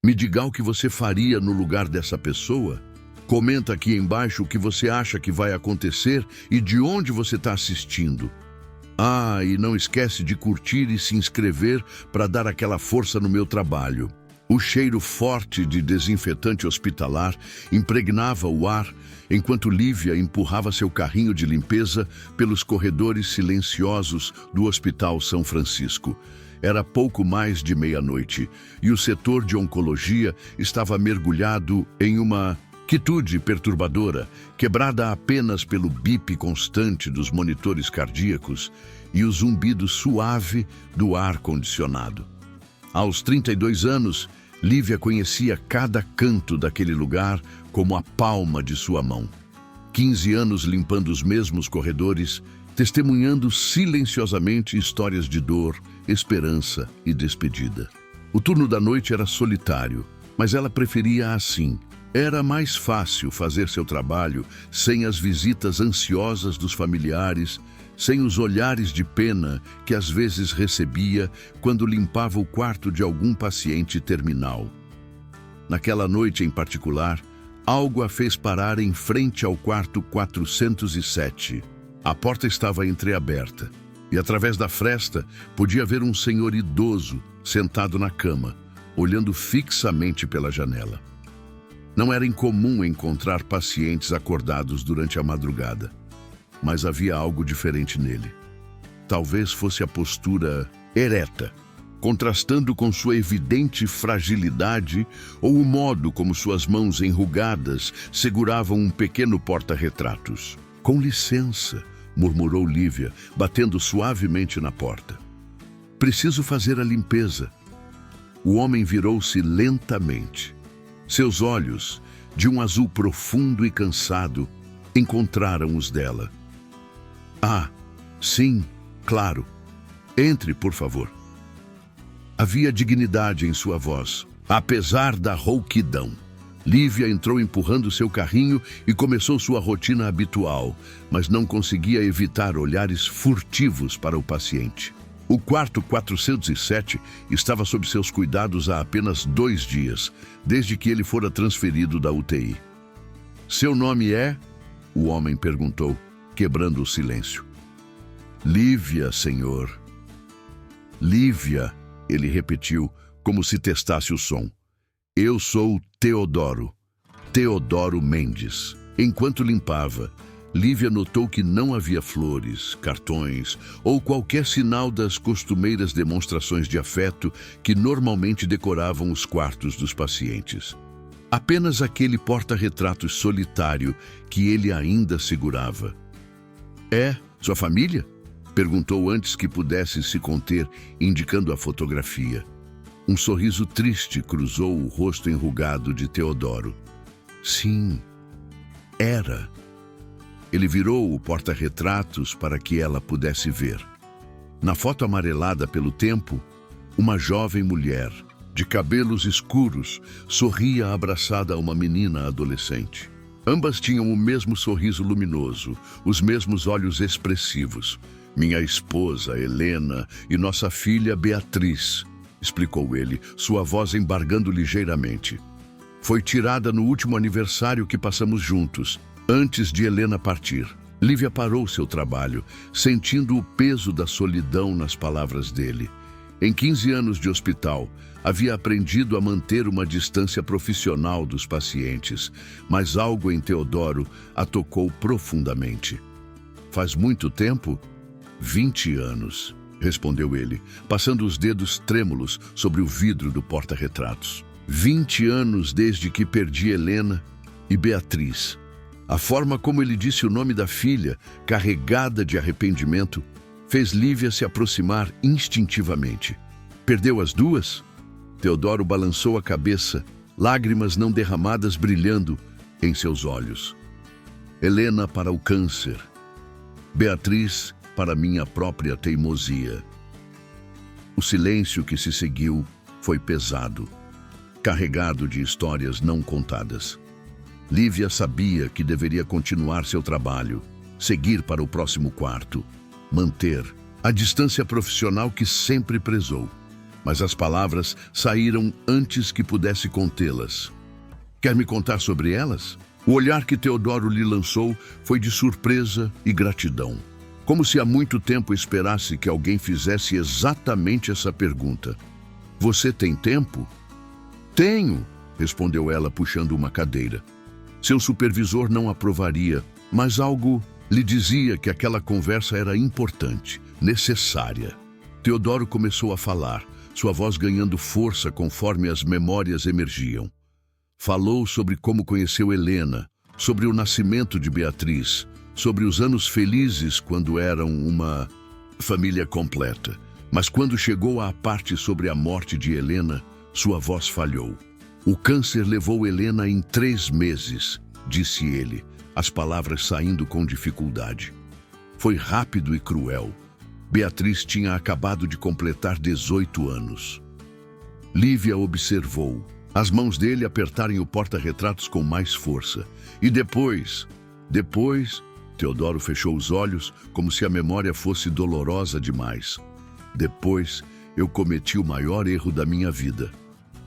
Me diga o que você faria no lugar dessa pessoa. Comenta aqui embaixo o que você acha que vai acontecer e de onde você está assistindo. Ah, e não esquece de curtir e se inscrever para dar aquela força no meu trabalho. O cheiro forte de desinfetante hospitalar impregnava o ar enquanto Lívia empurrava seu carrinho de limpeza pelos corredores silenciosos do Hospital São Francisco. Era pouco mais de meia-noite e o setor de oncologia estava mergulhado em uma quietude perturbadora, quebrada apenas pelo bip constante dos monitores cardíacos e o zumbido suave do ar-condicionado. Aos 32 anos, Lívia conhecia cada canto daquele lugar como a palma de sua mão. 15 anos limpando os mesmos corredores, testemunhando silenciosamente histórias de dor, esperança e despedida. O turno da noite era solitário, mas ela preferia assim. Era mais fácil fazer seu trabalho sem as visitas ansiosas dos familiares, sem os olhares de pena que às vezes recebia quando limpava o quarto de algum paciente terminal. Naquela noite em particular, algo a fez parar em frente ao quarto 407. A porta estava entreaberta e, através da fresta, podia ver um senhor idoso sentado na cama, olhando fixamente pela janela. Não era incomum encontrar pacientes acordados durante a madrugada, mas havia algo diferente nele. Talvez fosse a postura ereta, contrastando com sua evidente fragilidade, ou o modo como suas mãos enrugadas seguravam um pequeno porta-retratos. "Com licença", murmurou Lívia, batendo suavemente na porta. "Preciso fazer a limpeza." O homem virou-se lentamente. Seus olhos, de um azul profundo e cansado, encontraram os dela. "Ah, sim, claro. Entre, por favor." Havia dignidade em sua voz, apesar da rouquidão. Lívia entrou empurrando seu carrinho e começou sua rotina habitual, mas não conseguia evitar olhares furtivos para o paciente. O quarto 407 estava sob seus cuidados há apenas 2 dias, desde que ele fora transferido da UTI. "Seu nome é?" o homem perguntou, quebrando o silêncio. "Lívia, senhor." "Lívia", ele repetiu, como se testasse o som. "Eu sou Teodoro. Teodoro Mendes." Enquanto limpava, Lívia notou que não havia flores, cartões ou qualquer sinal das costumeiras demonstrações de afeto que normalmente decoravam os quartos dos pacientes. Apenas aquele porta-retratos solitário que ele ainda segurava. "É sua família?" perguntou antes que pudesse se conter, indicando a fotografia. Um sorriso triste cruzou o rosto enrugado de Teodoro. "Sim, era." Ele virou o porta-retratos para que ela pudesse ver. Na foto amarelada pelo tempo, uma jovem mulher, de cabelos escuros, sorria abraçada a uma menina adolescente. Ambas tinham o mesmo sorriso luminoso, os mesmos olhos expressivos. "Minha esposa, Helena, e nossa filha, Beatriz", explicou ele, sua voz embargando ligeiramente. "Foi tirada no último aniversário que passamos juntos, antes de Helena partir." Lívia parou seu trabalho, sentindo o peso da solidão nas palavras dele. Em 15 anos de hospital, havia aprendido a manter uma distância profissional dos pacientes, mas algo em Teodoro a tocou profundamente. "Faz muito tempo?" 20 anos, respondeu ele, passando os dedos trêmulos sobre o vidro do porta-retratos. 20 anos desde que perdi Helena e Beatriz. A forma como ele disse o nome da filha, carregada de arrependimento, fez Lívia se aproximar instintivamente. "Perdeu as duas?" Teodoro balançou a cabeça, lágrimas não derramadas brilhando em seus olhos. "Helena para o câncer. Beatriz para minha própria teimosia." O silêncio que se seguiu foi pesado, carregado de histórias não contadas. Lívia sabia que deveria continuar seu trabalho, seguir para o próximo quarto, manter a distância profissional que sempre prezou. mas as palavras saíram antes que pudesse contê-las. Quer me contar sobre elas? O olhar que Teodoro lhe lançou foi de surpresa e gratidão, como se há muito tempo esperasse que alguém fizesse exatamente essa pergunta. Você tem tempo? Tenho, respondeu ela, puxando uma cadeira. Seu supervisor não aprovaria, mas algo lhe dizia que aquela conversa era importante, necessária. Teodoro começou a falar, sua voz ganhando força conforme as memórias emergiam. Falou sobre como conheceu Helena, sobre o nascimento de Beatriz, sobre os anos felizes quando eram uma família completa. Mas quando chegou à parte sobre a morte de Helena, sua voz falhou. O câncer levou Helena em 3 meses, disse ele, as palavras saindo com dificuldade. Foi rápido e cruel. Beatriz tinha acabado de completar 18 anos. Lívia observou, as mãos dele apertarem o porta-retratos com mais força. E depois, Teodoro fechou os olhos como se a memória fosse dolorosa demais. Depois, eu cometi o maior erro da minha vida.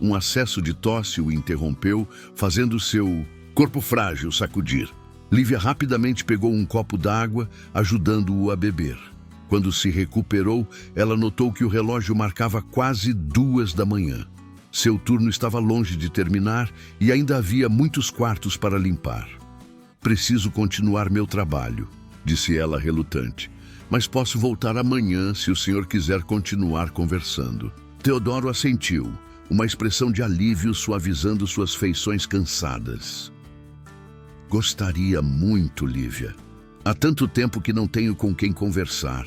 Um acesso de tosse o interrompeu, fazendo seu corpo frágil sacudir. Lívia rapidamente pegou um copo d'água, ajudando-o a beber. Quando se recuperou, ela notou que o relógio marcava quase 2 da manhã. Seu turno estava longe de terminar e ainda havia muitos quartos para limpar. Preciso continuar meu trabalho, disse ela relutante. Mas posso voltar amanhã se o senhor quiser continuar conversando. Teodoro assentiu, uma expressão de alívio suavizando suas feições cansadas. Gostaria muito, Lívia. Há tanto tempo que não tenho com quem conversar.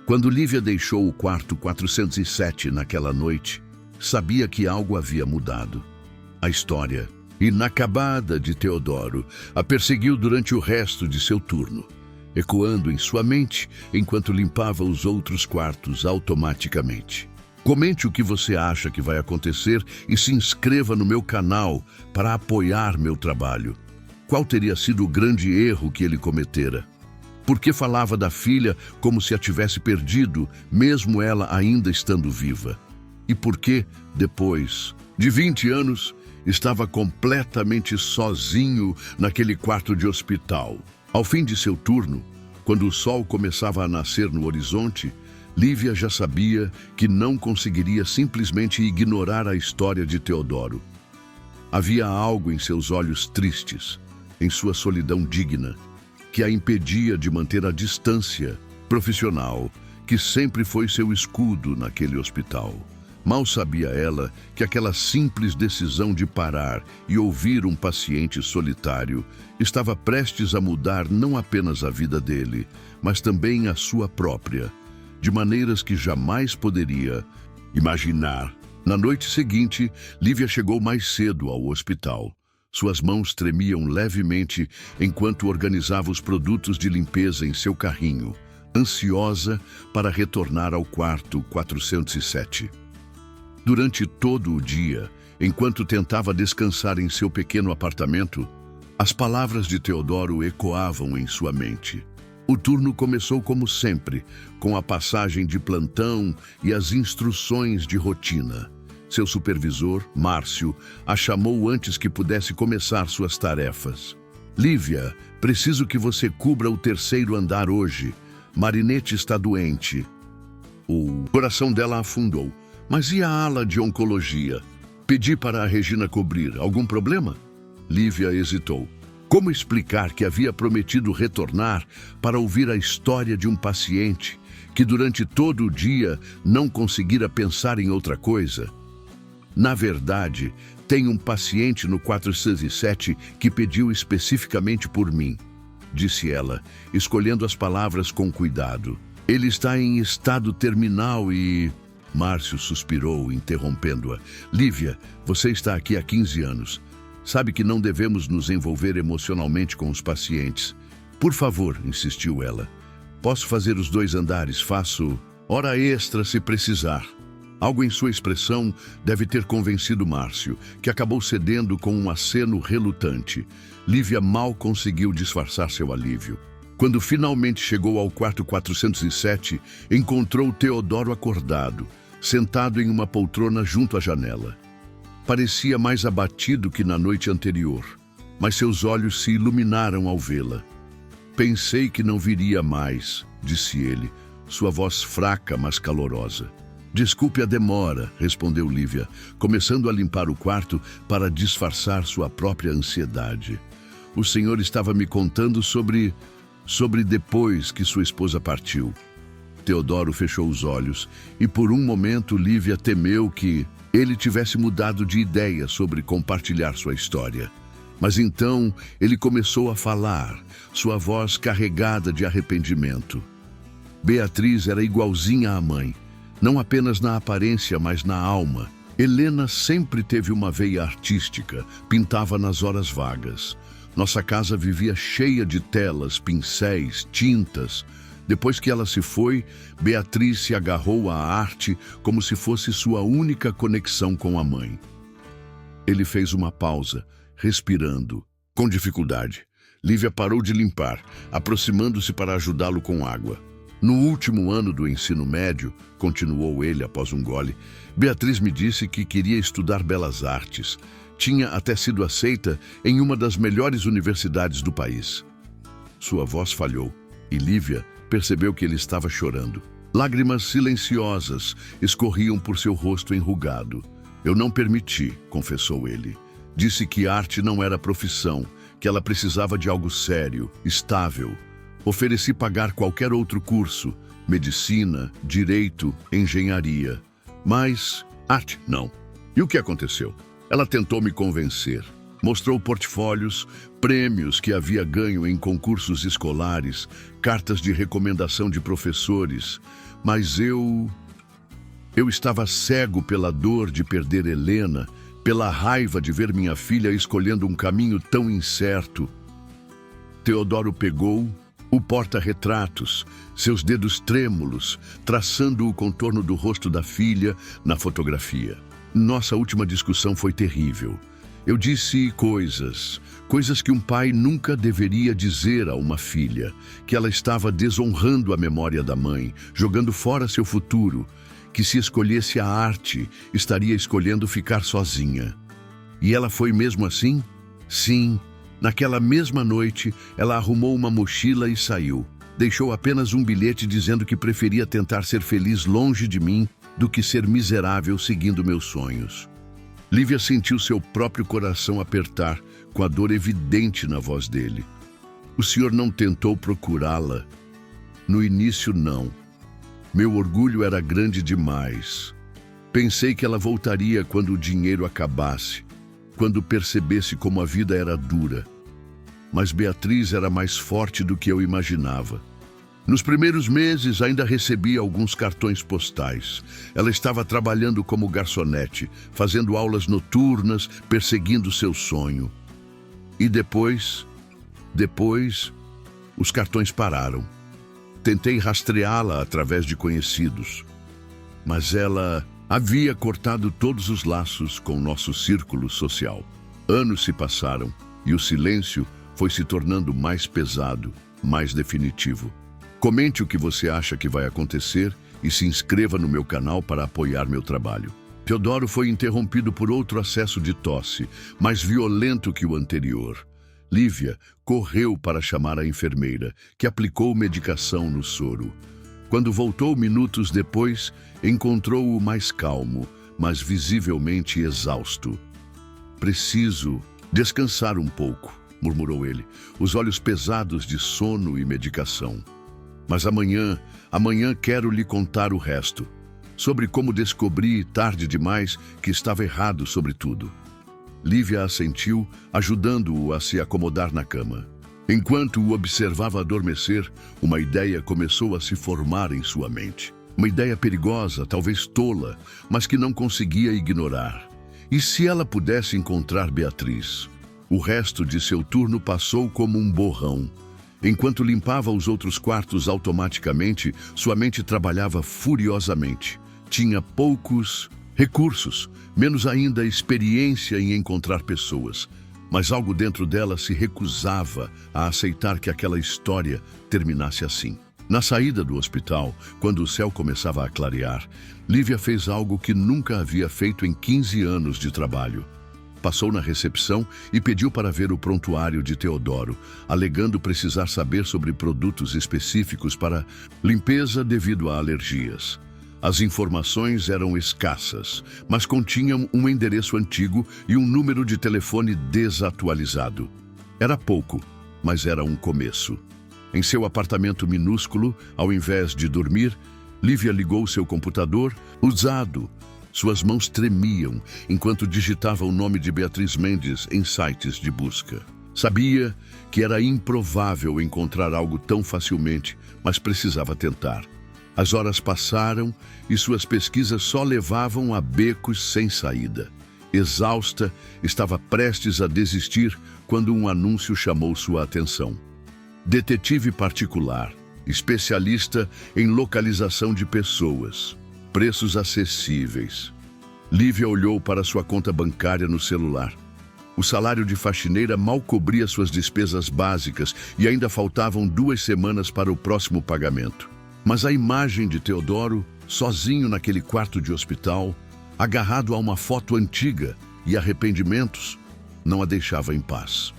Quando Lívia deixou o quarto 407 naquela noite, sabia que algo havia mudado. A história inacabada de Teodoro a perseguiu durante o resto de seu turno, ecoando em sua mente enquanto limpava os outros quartos automaticamente. Comente o que você acha que vai acontecer e se inscreva no meu canal para apoiar meu trabalho. Qual teria sido o grande erro que ele cometera? Por que falava da filha como se a tivesse perdido, mesmo ela ainda estando viva? E por que, depois de 20 anos, estava completamente sozinho naquele quarto de hospital? Ao fim de seu turno, quando o sol começava a nascer no horizonte, Lívia já sabia que não conseguiria simplesmente ignorar a história de Teodoro. Havia algo em seus olhos tristes, em sua solidão digna, que a impedia de manter a distância profissional que sempre foi seu escudo naquele hospital. Mal sabia ela que aquela simples decisão de parar e ouvir um paciente solitário estava prestes a mudar não apenas a vida dele, mas também a sua própria, de maneiras que jamais poderia imaginar. Na noite seguinte, Lívia chegou mais cedo ao hospital. Suas mãos tremiam levemente enquanto organizava os produtos de limpeza em seu carrinho, ansiosa para retornar ao quarto 407. Durante todo o dia, enquanto tentava descansar em seu pequeno apartamento, as palavras de Teodoro ecoavam em sua mente. O turno começou como sempre, com a passagem de plantão e as instruções de rotina. Seu supervisor, Márcio, a chamou antes que pudesse começar suas tarefas. Lívia, preciso que você cubra o 3º andar hoje. Marinette está doente. O coração dela afundou. Mas e a ala de oncologia? Pedi para a Regina cobrir. Algum problema? Lívia hesitou. Como explicar que havia prometido retornar para ouvir a história de um paciente que durante todo o dia não conseguira pensar em outra coisa? Na verdade, tem um paciente no 407 que pediu especificamente por mim, disse ela, escolhendo as palavras com cuidado. Ele está em estado terminal e... Márcio suspirou, interrompendo-a. Lívia, você está aqui há 15 anos. Sabe que não devemos nos envolver emocionalmente com os pacientes. Por favor, insistiu ela. Posso fazer os 2 andares, faço hora extra se precisar. Algo em sua expressão deve ter convencido Márcio, que acabou cedendo com um aceno relutante. Lívia mal conseguiu disfarçar seu alívio. Quando finalmente chegou ao quarto 407, encontrou Teodoro acordado, sentado em uma poltrona junto à janela. Parecia mais abatido que na noite anterior, mas seus olhos se iluminaram ao vê-la. Pensei que não viria mais, disse ele, sua voz fraca, mas calorosa. Desculpe a demora, respondeu Lívia, começando a limpar o quarto para disfarçar sua própria ansiedade. O senhor estava me contando sobre depois que sua esposa partiu. Teodoro fechou os olhos e por um momento Lívia temeu que ele tivesse mudado de ideia sobre compartilhar sua história. Mas então ele começou a falar, sua voz carregada de arrependimento. Beatriz era igualzinha à mãe, não apenas na aparência, mas na alma. Helena sempre teve uma veia artística, pintava nas horas vagas. Nossa casa vivia cheia de telas, pincéis, tintas. Depois que ela se foi, Beatriz se agarrou à arte como se fosse sua única conexão com a mãe. Ele fez uma pausa, respirando, com dificuldade. Lívia parou de limpar, aproximando-se para ajudá-lo com água. No último ano do ensino médio, continuou ele após um gole, Beatriz me disse que queria estudar belas artes. Tinha até sido aceita em uma das melhores universidades do país. Sua voz falhou e Lívia percebeu que ele estava chorando. Lágrimas silenciosas escorriam por seu rosto enrugado. Eu não permiti, confessou ele. Disse que arte não era profissão, que ela precisava de algo sério, estável. Ofereci pagar qualquer outro curso, medicina, direito, engenharia. Mas arte, não. E o que aconteceu? Ela tentou me convencer. Mostrou portfólios, prêmios que havia ganho em concursos escolares, cartas de recomendação de professores. Mas eu estava cego pela dor de perder Helena, pela raiva de ver minha filha escolhendo um caminho tão incerto. Teodoro pegou o porta-retratos, seus dedos trêmulos, traçando o contorno do rosto da filha na fotografia. Nossa última discussão foi terrível. Eu disse coisas que um pai nunca deveria dizer a uma filha, que ela estava desonrando a memória da mãe, jogando fora seu futuro, que se escolhesse a arte, estaria escolhendo ficar sozinha. E ela foi mesmo assim? Sim. Naquela mesma noite, ela arrumou uma mochila e saiu. Deixou apenas um bilhete dizendo que preferia tentar ser feliz longe de mim do que ser miserável seguindo meus sonhos. Lívia sentiu seu próprio coração apertar, com a dor evidente na voz dele. O senhor não tentou procurá-la? No início, não. Meu orgulho era grande demais. Pensei que ela voltaria quando o dinheiro acabasse, quando percebesse como a vida era dura. Mas Beatriz era mais forte do que eu imaginava. Nos primeiros meses, ainda recebia alguns cartões postais. Ela estava trabalhando como garçonete, fazendo aulas noturnas, perseguindo seu sonho. E depois, os cartões pararam. Tentei rastreá-la através de conhecidos, mas ela havia cortado todos os laços com nosso círculo social. Anos se passaram e o silêncio foi se tornando mais pesado, mais definitivo. Comente o que você acha que vai acontecer e se inscreva no meu canal para apoiar meu trabalho. Teodoro foi interrompido por outro acesso de tosse, mais violento que o anterior. Lívia correu para chamar a enfermeira, que aplicou medicação no soro. Quando voltou minutos depois, encontrou-o mais calmo, mas visivelmente exausto. Preciso descansar um pouco, murmurou ele, os olhos pesados de sono e medicação. Mas amanhã quero lhe contar o resto, sobre como descobri, tarde demais, que estava errado sobre tudo. Lívia assentiu, ajudando-o a se acomodar na cama. Enquanto o observava adormecer, uma ideia começou a se formar em sua mente. Uma ideia perigosa, talvez tola, mas que não conseguia ignorar. E se ela pudesse encontrar Beatriz? O resto de seu turno passou como um borrão. Enquanto limpava os outros quartos automaticamente, sua mente trabalhava furiosamente. Tinha poucos recursos, menos ainda experiência em encontrar pessoas. Mas algo dentro dela se recusava a aceitar que aquela história terminasse assim. Na saída do hospital, quando o céu começava a clarear, Lívia fez algo que nunca havia feito em 15 anos de trabalho. Passou na recepção e pediu para ver o prontuário de Teodoro, alegando precisar saber sobre produtos específicos para limpeza devido a alergias. As informações eram escassas, mas continham um endereço antigo e um número de telefone desatualizado. Era pouco, mas era um começo. Em seu apartamento minúsculo, ao invés de dormir, Lívia ligou seu computador, usado. Suas mãos tremiam enquanto digitava o nome de Beatriz Mendes em sites de busca. Sabia que era improvável encontrar algo tão facilmente, mas precisava tentar. As horas passaram e suas pesquisas só levavam a becos sem saída. Exausta, estava prestes a desistir quando um anúncio chamou sua atenção. Detetive particular, especialista em localização de pessoas. Preços acessíveis. Lívia olhou para sua conta bancária no celular. O salário de faxineira mal cobria suas despesas básicas e ainda faltavam 2 semanas para o próximo pagamento. Mas a imagem de Teodoro, sozinho naquele quarto de hospital, agarrado a uma foto antiga e arrependimentos, não a deixava em paz.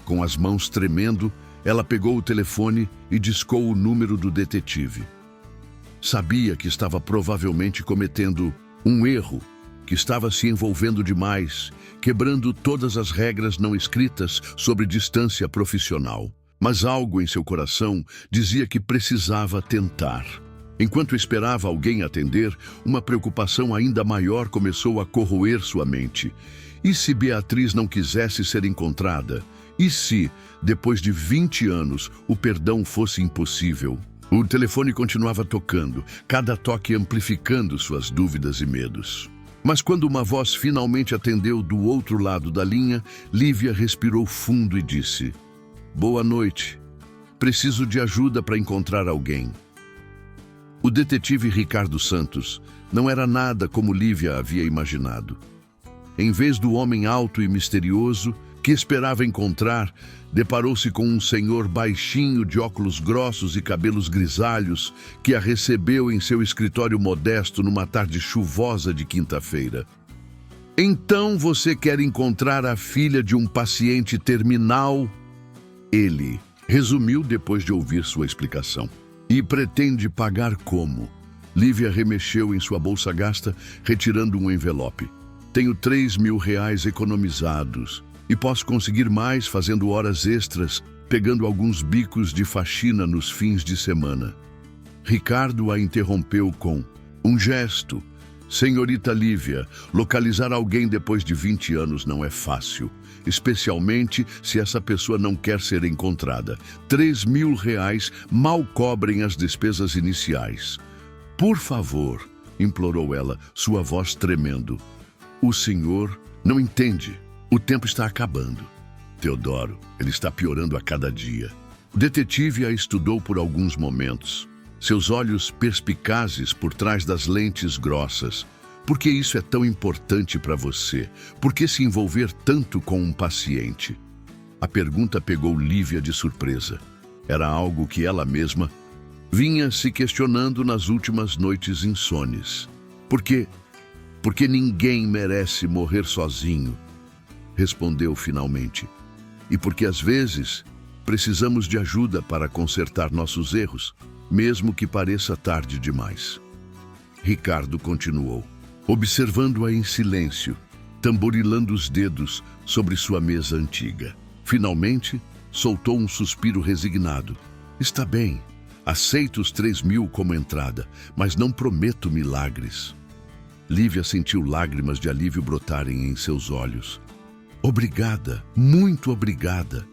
Com as mãos tremendo, ela pegou o telefone e discou o número do detetive. Sabia que estava provavelmente cometendo um erro, que estava se envolvendo demais, quebrando todas as regras não escritas sobre distância profissional. Mas algo em seu coração dizia que precisava tentar. Enquanto esperava alguém atender, uma preocupação ainda maior começou a corroer sua mente. E se Beatriz não quisesse ser encontrada? E se, depois de 20 anos, o perdão fosse impossível? O telefone continuava tocando, cada toque amplificando suas dúvidas e medos. Mas quando uma voz finalmente atendeu do outro lado da linha, Lívia respirou fundo e disse: "Boa noite. Preciso de ajuda para encontrar alguém." O detetive Ricardo Santos não era nada como Lívia havia imaginado. Em vez do homem alto e misterioso que esperava encontrar, deparou-se com um senhor baixinho de óculos grossos e cabelos grisalhos que a recebeu em seu escritório modesto numa tarde chuvosa de quinta-feira. "Então você quer encontrar a filha de um paciente terminal?" Ele resumiu depois de ouvir sua explicação. "E pretende pagar como?" Lívia remexeu em sua bolsa gasta, retirando um envelope. "Tenho 3.000 reais economizados. E posso conseguir mais fazendo horas extras, pegando alguns bicos de faxina nos fins de semana." Ricardo a interrompeu com um gesto. "Senhorita Lívia, localizar alguém depois de 20 anos não é fácil, especialmente se essa pessoa não quer ser encontrada. 3.000 reais mal cobrem as despesas iniciais." "Por favor", implorou ela, sua voz tremendo. "O senhor não entende. O tempo está acabando. Teodoro, ele está piorando a cada dia." O detetive a estudou por alguns momentos. Seus olhos perspicazes por trás das lentes grossas. "Por que isso é tão importante para você? Por que se envolver tanto com um paciente?" A pergunta pegou Lívia de surpresa. Era algo que ela mesma vinha se questionando nas últimas noites insones. "Por quê? Porque ninguém merece morrer sozinho", respondeu finalmente. "E porque às vezes precisamos de ajuda para consertar nossos erros, mesmo que pareça tarde demais." Ricardo continuou, observando-a em silêncio, tamborilando os dedos sobre sua mesa antiga. Finalmente, soltou um suspiro resignado. "Está bem, aceito os 3.000 como entrada, mas não prometo milagres." Lívia sentiu lágrimas de alívio brotarem em seus olhos. "Obrigada, muito obrigada."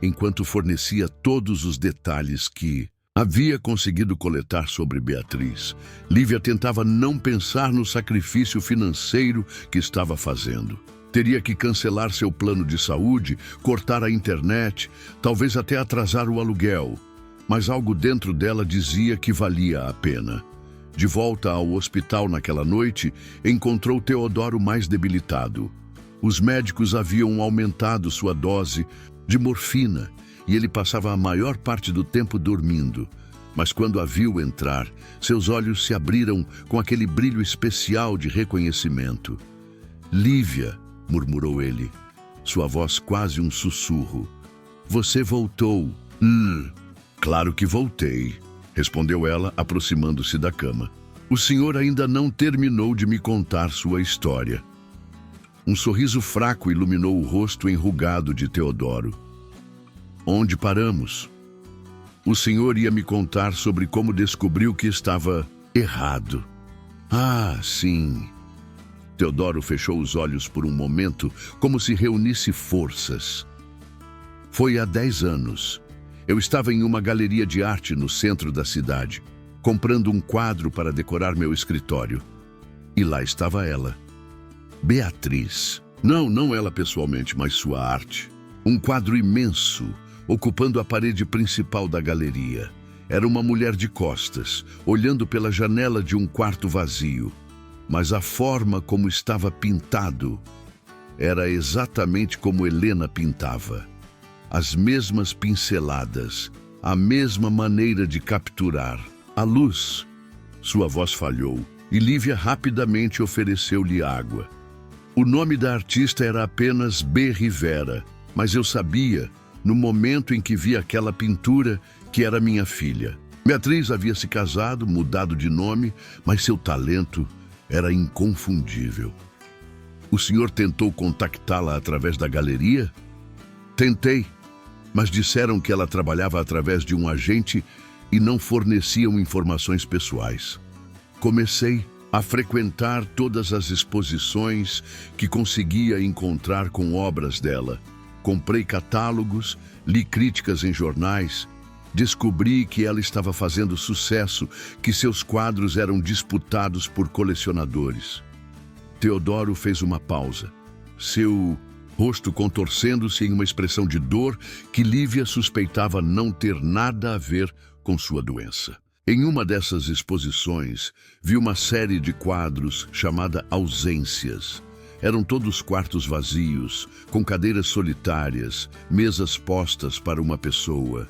Enquanto fornecia todos os detalhes que havia conseguido coletar sobre Beatriz, Lívia tentava não pensar no sacrifício financeiro que estava fazendo. Teria que cancelar seu plano de saúde, cortar a internet, talvez até atrasar o aluguel. Mas algo dentro dela dizia que valia a pena. De volta ao hospital naquela noite, encontrou Teodoro mais debilitado. Os médicos haviam aumentado sua dose de morfina e ele passava a maior parte do tempo dormindo. Mas quando a viu entrar, seus olhos se abriram com aquele brilho especial de reconhecimento. "Lívia", murmurou ele, sua voz quase um sussurro. "Você voltou." Claro que voltei", respondeu ela, aproximando-se da cama. "O senhor ainda não terminou de me contar sua história." Um sorriso fraco iluminou o rosto enrugado de Teodoro. "Onde paramos?" "O senhor ia me contar sobre como descobriu que estava errado." "Ah, sim." Teodoro fechou os olhos por um momento, como se reunisse forças. "Foi há 10 anos. Eu estava em uma galeria de arte no centro da cidade, comprando um quadro para decorar meu escritório. E lá estava ela. Beatriz. Não ela pessoalmente, mas sua arte. Um quadro imenso, ocupando a parede principal da galeria. Era uma mulher de costas, olhando pela janela de um quarto vazio. Mas a forma como estava pintado era exatamente como Helena pintava. As mesmas pinceladas, a mesma maneira de capturar. A luz." Sua voz falhou e Lívia rapidamente ofereceu-lhe água. O nome da artista era apenas B. Rivera, mas eu sabia, no momento em que vi aquela pintura, que era minha filha. Beatriz havia se casado, mudado de nome, mas seu talento era inconfundível. "O senhor tentou contactá-la através da galeria?" "Tentei, mas disseram que ela trabalhava através de um agente e não forneciam informações pessoais. Comecei a frequentar todas as exposições que conseguia encontrar com obras dela. Comprei catálogos, li críticas em jornais, descobri que ela estava fazendo sucesso, que seus quadros eram disputados por colecionadores." Teodoro fez uma pausa, seu rosto contorcendo-se em uma expressão de dor que Lívia suspeitava não ter nada a ver com sua doença. Em uma dessas exposições, vi uma série de quadros chamada Ausências. Eram todos quartos vazios, com cadeiras solitárias, mesas postas para uma pessoa.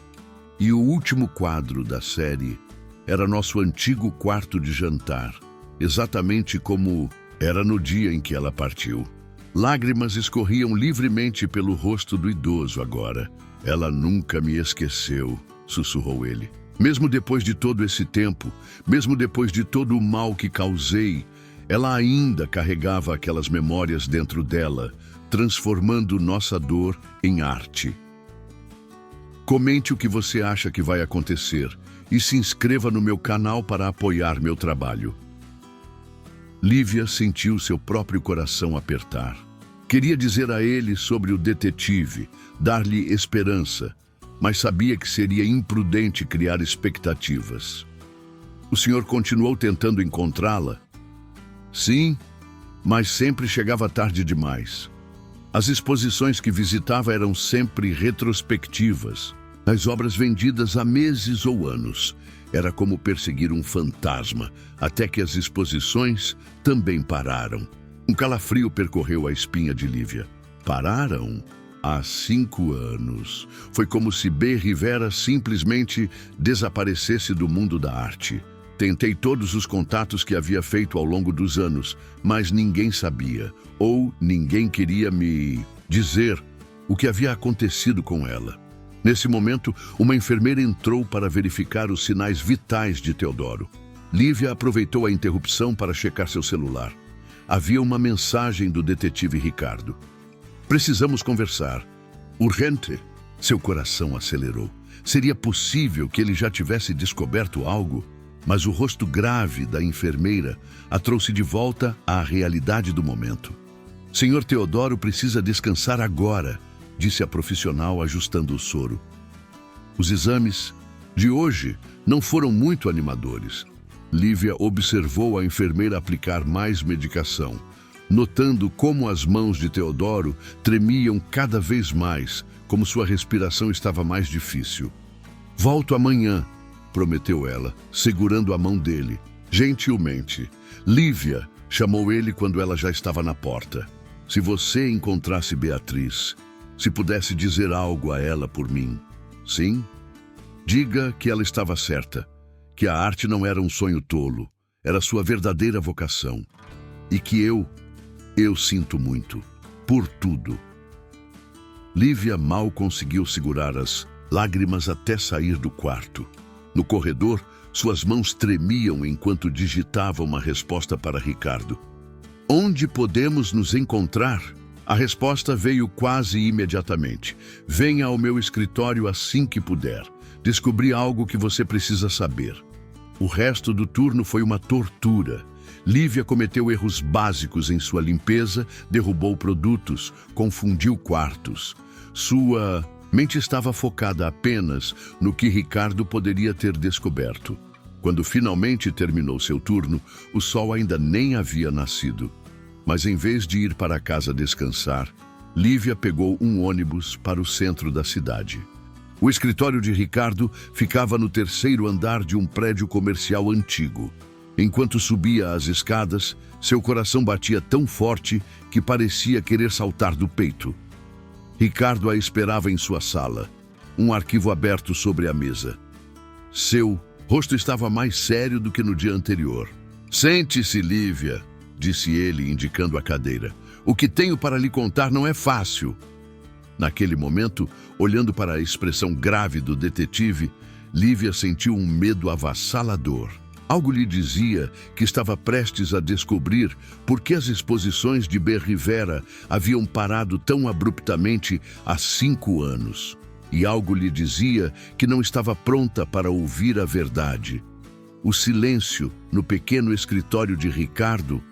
E o último quadro da série era nosso antigo quarto de jantar, exatamente como era no dia em que ela partiu. Lágrimas escorriam livremente pelo rosto do idoso agora. "Ela nunca me esqueceu", sussurrou ele. "Mesmo depois de todo esse tempo, mesmo depois de todo o mal que causei, ela ainda carregava aquelas memórias dentro dela, transformando nossa dor em arte." Comente o que você acha que vai acontecer e se inscreva no meu canal para apoiar meu trabalho. Lívia sentiu seu próprio coração apertar. Queria dizer a ele sobre o detetive, dar-lhe esperança, mas sabia que seria imprudente criar expectativas. "O senhor continuou tentando encontrá-la?" "Sim, mas sempre chegava tarde demais. As exposições que visitava eram sempre retrospectivas, as obras vendidas há meses ou anos. Era como perseguir um fantasma, até que as exposições também pararam." Um calafrio percorreu a espinha de Lívia. "Pararam? Há 5 anos. Foi como se B. Rivera simplesmente desaparecesse do mundo da arte. Tentei todos os contatos que havia feito ao longo dos anos, mas ninguém sabia, ou ninguém queria me dizer o que havia acontecido com ela." Nesse momento, uma enfermeira entrou para verificar os sinais vitais de Teodoro. Lívia aproveitou a interrupção para checar seu celular. Havia uma mensagem do detetive Ricardo. "Precisamos conversar. Urgente." Seu coração acelerou. Seria possível que ele já tivesse descoberto algo? Mas o rosto grave da enfermeira a trouxe de volta à realidade do momento. "Senhor Teodoro precisa descansar agora", disse a profissional ajustando o soro. Os exames de hoje não foram muito animadores. Lívia observou a enfermeira aplicar mais medicação, notando como as mãos de Teodoro tremiam cada vez mais, como sua respiração estava mais difícil. "Volto amanhã", prometeu ela, segurando a mão dele. Gentilmente. "Lívia", chamou ele quando ela já estava na porta. "Se você encontrasse Beatriz, se pudesse dizer algo a ela por mim." "Sim? Diga que ela estava certa. que a arte não era um sonho tolo, era sua verdadeira vocação. E que eu sinto muito, por tudo. Lívia mal conseguiu segurar as lágrimas até sair do quarto. No corredor, suas mãos tremiam enquanto digitava uma resposta para Ricardo. Onde podemos nos encontrar? A resposta veio quase imediatamente. Venha ao meu escritório assim que puder. Descobri algo que você precisa saber. O resto do turno foi uma tortura. Lívia cometeu erros básicos em sua limpeza, derrubou produtos, confundiu quartos. Sua mente estava focada apenas no que Ricardo poderia ter descoberto. Quando finalmente terminou seu turno, o sol ainda nem havia nascido. Mas em vez de ir para casa descansar, Lívia pegou um ônibus para o centro da cidade. O escritório de Ricardo ficava no terceiro andar de um prédio comercial antigo. Enquanto subia as escadas, seu coração batia tão forte que parecia querer saltar do peito. Ricardo a esperava em sua sala, um arquivo aberto sobre a mesa. Seu rosto estava mais sério do que no dia anterior. Sente-se, Lívia, disse ele, indicando a cadeira. O que tenho para lhe contar não é fácil. Naquele momento, olhando para a expressão grave do detetive, Lívia sentiu um medo avassalador. Algo lhe dizia que estava prestes a descobrir por que as exposições de B. Rivera haviam parado tão abruptamente há 5 anos. E algo lhe dizia que não estava pronta para ouvir a verdade. O silêncio no pequeno escritório de Ricardo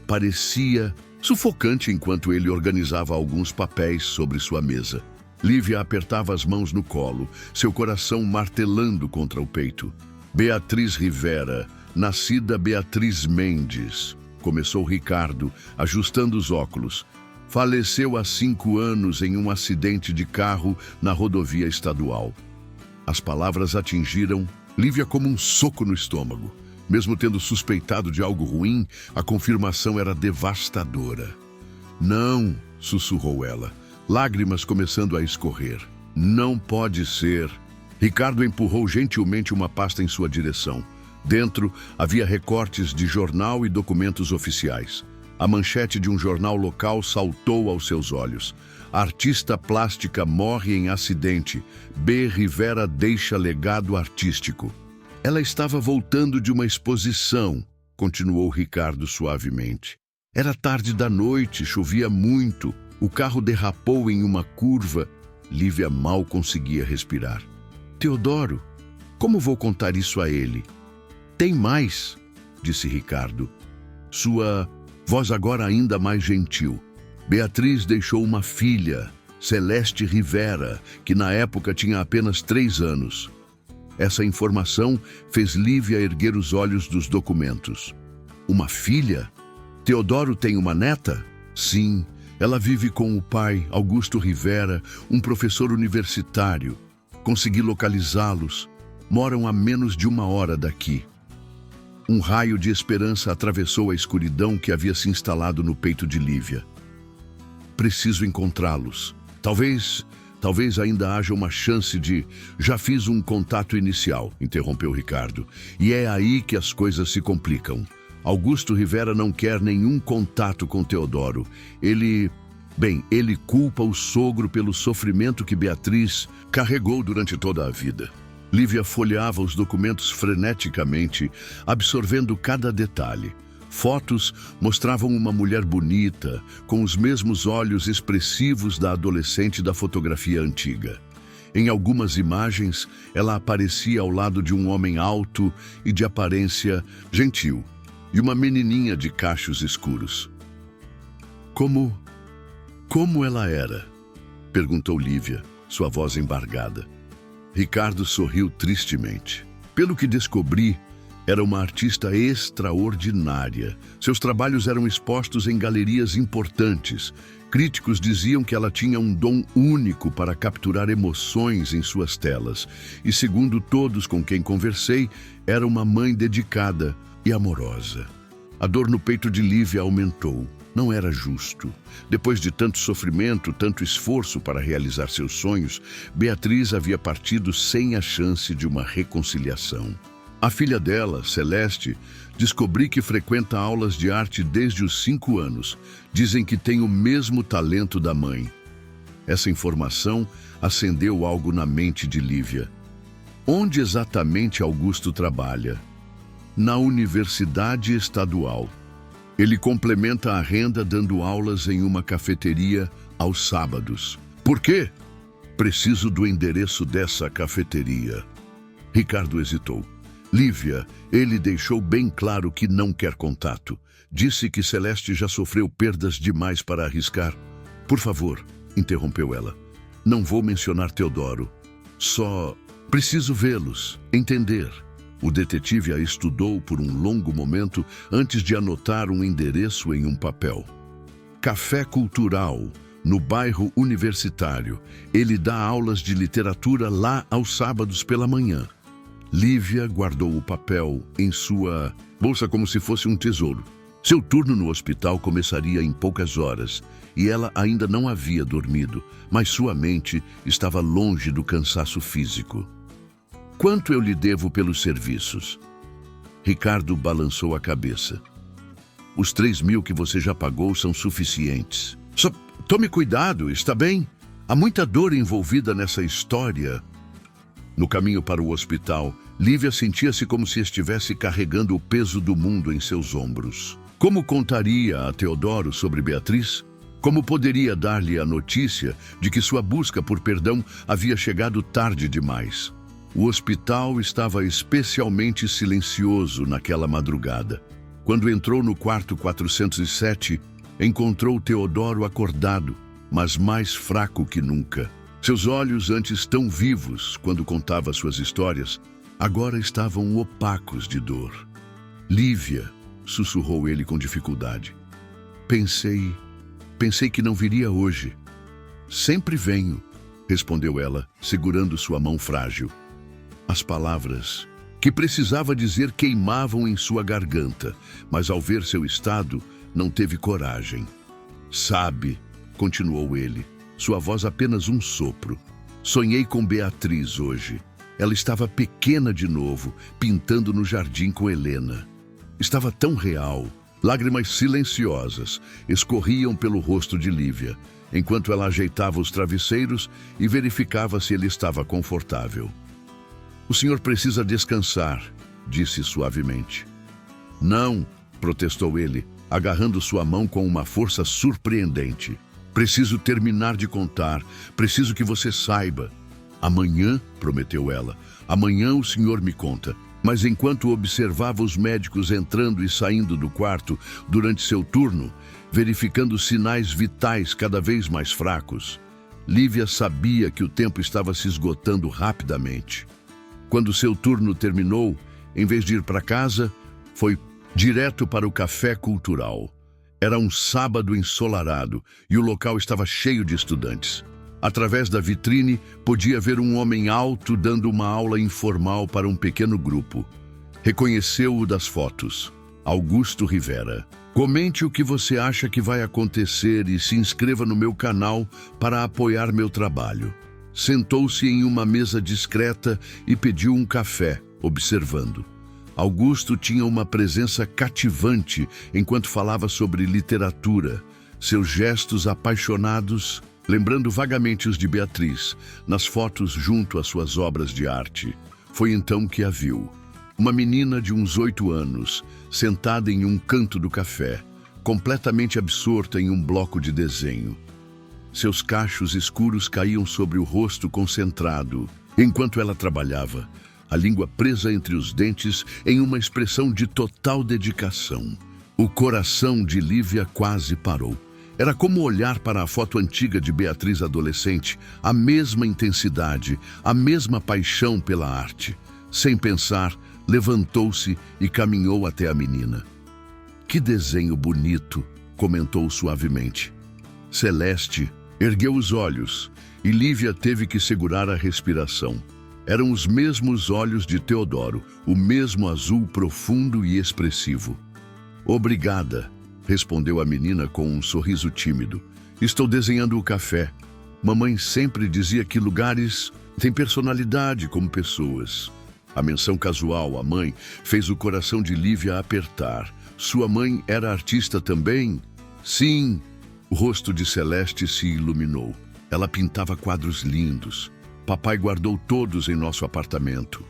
parecia sufocante enquanto ele organizava alguns papéis sobre sua mesa. Lívia apertava as mãos no colo, seu coração martelando contra o peito. Beatriz Rivera, nascida Beatriz Mendes, começou Ricardo, ajustando os óculos. Faleceu há 5 anos em um acidente de carro na rodovia estadual. As palavras atingiram Lívia como um soco no estômago. Mesmo tendo suspeitado de algo ruim, a confirmação era devastadora. Não, sussurrou ela, lágrimas começando a escorrer. Não pode ser. Ricardo empurrou gentilmente uma pasta em sua direção. Dentro havia recortes de jornal e documentos oficiais. A manchete de um jornal local saltou aos seus olhos. Artista plástica morre em acidente. B. Rivera deixa legado artístico. Ela estava voltando de uma exposição, continuou Ricardo suavemente. Era tarde da noite, chovia muito. O carro derrapou em uma curva. Lívia mal conseguia respirar. Teodoro, como vou contar isso a ele? Tem mais, disse Ricardo. Sua voz agora ainda mais gentil. Beatriz deixou uma filha, Celeste Rivera, que na época tinha apenas 3 anos. Essa informação fez Lívia erguer os olhos dos documentos. Uma filha? Teodoro tem uma neta? Sim, ela vive com o pai, Augusto Rivera, um professor universitário. Consegui localizá-los. Moram a menos de 1 hora daqui. Um raio de esperança atravessou a escuridão que havia se instalado no peito de Lívia. Preciso encontrá-los. Talvez ainda haja uma chance de... Já fiz um contato inicial, interrompeu Ricardo. E é aí que as coisas se complicam. Augusto Rivera não quer nenhum contato com Teodoro. Ele culpa o sogro pelo sofrimento que Beatriz carregou durante toda a vida. Lívia folheava os documentos freneticamente, absorvendo cada detalhe. Fotos mostravam uma mulher bonita, com os mesmos olhos expressivos da adolescente da fotografia antiga. Em algumas imagens, ela aparecia ao lado de um homem alto e de aparência gentil, e uma menininha de cachos escuros. Como ela era? Perguntou Lívia, sua voz embargada. Ricardo sorriu tristemente. Pelo que descobri, era uma artista extraordinária. Seus trabalhos eram expostos em galerias importantes. Críticos diziam que ela tinha um dom único para capturar emoções em suas telas. E segundo todos com quem conversei, era uma mãe dedicada e amorosa. A dor no peito de Lívia aumentou. Não era justo. Depois de tanto sofrimento, tanto esforço para realizar seus sonhos, Beatriz havia partido sem a chance de uma reconciliação. A filha dela, Celeste, descobri que frequenta aulas de arte desde os 5 anos. Dizem que tem o mesmo talento da mãe. Essa informação acendeu algo na mente de Lívia. Onde exatamente Augusto trabalha? Na Universidade Estadual. Ele complementa a renda dando aulas em uma cafeteria aos sábados. Por quê? Preciso do endereço dessa cafeteria. Ricardo hesitou. Lívia, ele deixou bem claro que não quer contato. Disse que Celeste já sofreu perdas demais para arriscar. Por favor, interrompeu ela. Não vou mencionar Teodoro. Só preciso vê-los, entender. O detetive a estudou por um longo momento antes de anotar um endereço em um papel. Café Cultural, no bairro Universitário. Ele dá aulas de literatura lá aos sábados pela manhã. Lívia guardou o papel em sua bolsa como se fosse um tesouro. Seu turno no hospital começaria em poucas horas e ela ainda não havia dormido, mas sua mente estava longe do cansaço físico. Quanto eu lhe devo pelos serviços? Ricardo balançou a cabeça. Os 3.000 que você já pagou são suficientes. Só tome cuidado, está bem? Há muita dor envolvida nessa história. No caminho para o hospital, Lívia sentia-se como se estivesse carregando o peso do mundo em seus ombros. Como contaria a Teodoro sobre Beatriz? Como poderia dar-lhe a notícia de que sua busca por perdão havia chegado tarde demais? O hospital estava especialmente silencioso naquela madrugada. Quando entrou no quarto 407, encontrou Teodoro acordado, mas mais fraco que nunca. Seus olhos, antes tão vivos quando contava suas histórias, agora estavam opacos de dor. Lívia, sussurrou ele com dificuldade. Pensei que não viria hoje. Sempre venho, respondeu ela, segurando sua mão frágil. As palavras que precisava dizer queimavam em sua garganta, mas ao ver seu estado, não teve coragem. Sabe, continuou ele, sua voz apenas um sopro. Sonhei com Beatriz hoje. Ela estava pequena de novo, pintando no jardim com Helena. Estava tão real. Lágrimas silenciosas escorriam pelo rosto de Lívia, enquanto ela ajeitava os travesseiros e verificava se ele estava confortável. O senhor precisa descansar, disse suavemente. Não, protestou ele, agarrando sua mão com uma força surpreendente. Preciso terminar de contar, preciso que você saiba. Amanhã, prometeu ela, amanhã o senhor me conta. Mas enquanto observava os médicos entrando e saindo do quarto durante seu turno, verificando sinais vitais cada vez mais fracos, Lívia sabia que o tempo estava se esgotando rapidamente. Quando seu turno terminou, em vez de ir para casa, foi direto para o Café Cultural. Era um sábado ensolarado e o local estava cheio de estudantes. Através da vitrine, podia ver um homem alto dando uma aula informal para um pequeno grupo. Reconheceu-o das fotos. Augusto Rivera. Comente o que você acha que vai acontecer e se inscreva no meu canal para apoiar meu trabalho. Sentou-se em uma mesa discreta e pediu um café, observando. Augusto tinha uma presença cativante enquanto falava sobre literatura. Seus gestos apaixonados, lembrando vagamente os de Beatriz, nas fotos junto às suas obras de arte. Foi então que a viu. Uma menina de uns 8 anos, sentada em um canto do café, completamente absorta em um bloco de desenho. Seus cachos escuros caíam sobre o rosto concentrado, enquanto ela trabalhava, a língua presa entre os dentes em uma expressão de total dedicação. O coração de Lívia quase parou. Era como olhar para a foto antiga de Beatriz adolescente, a mesma intensidade, a mesma paixão pela arte. Sem pensar, levantou-se e caminhou até a menina. Que desenho bonito, comentou suavemente. Celeste ergueu os olhos e Lívia teve que segurar a respiração. Eram os mesmos olhos de Teodoro, o mesmo azul profundo e expressivo. Obrigada, respondeu a menina com um sorriso tímido. Estou desenhando o café. Mamãe sempre dizia que lugares têm personalidade como pessoas. A menção casual à mãe fez o coração de Lívia apertar. Sua mãe era artista também? Sim. O rosto de Celeste se iluminou. Ela pintava quadros lindos. Papai guardou todos em nosso apartamento.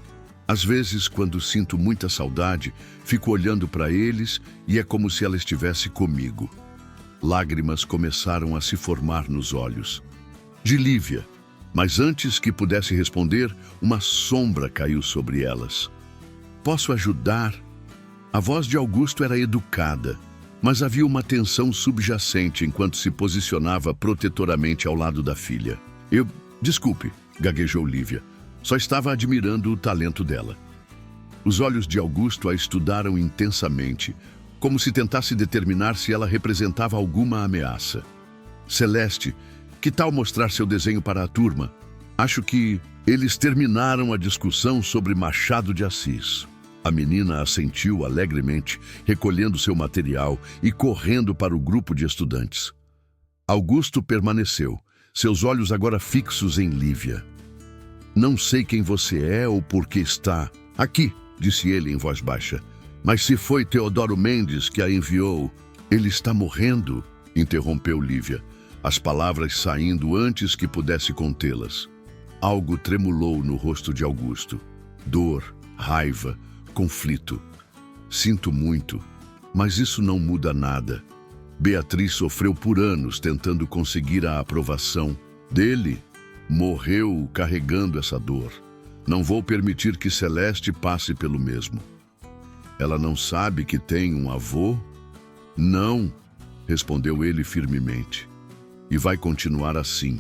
Às vezes, quando sinto muita saudade, fico olhando para eles e é como se ela estivesse comigo. Lágrimas começaram a se formar nos olhos. De Lívia. Mas antes que pudesse responder, uma sombra caiu sobre elas. Posso ajudar? A voz de Augusto era educada, mas havia uma tensão subjacente enquanto se posicionava protetoramente ao lado da filha. Desculpe, gaguejou Lívia. Só estava admirando o talento dela. Os olhos de Augusto a estudaram intensamente, como se tentasse determinar se ela representava alguma ameaça. Celeste, que tal mostrar seu desenho para a turma? Acho que eles terminaram a discussão sobre Machado de Assis. A menina assentiu alegremente, recolhendo seu material e correndo para o grupo de estudantes. Augusto permaneceu, seus olhos agora fixos em Lívia. Não sei quem você é ou por que está aqui, disse ele em voz baixa. Mas se foi Teodoro Mendes que a enviou, ele está morrendo, interrompeu Lívia, as palavras saindo antes que pudesse contê-las. Algo tremulou no rosto de Augusto. Dor, raiva, conflito. Sinto muito, mas isso não muda nada. Beatriz sofreu por anos tentando conseguir a aprovação dele. Morreu carregando essa dor. Não vou permitir que Celeste passe pelo mesmo. Ela não sabe que tem um avô? Não, respondeu ele firmemente. E vai continuar assim.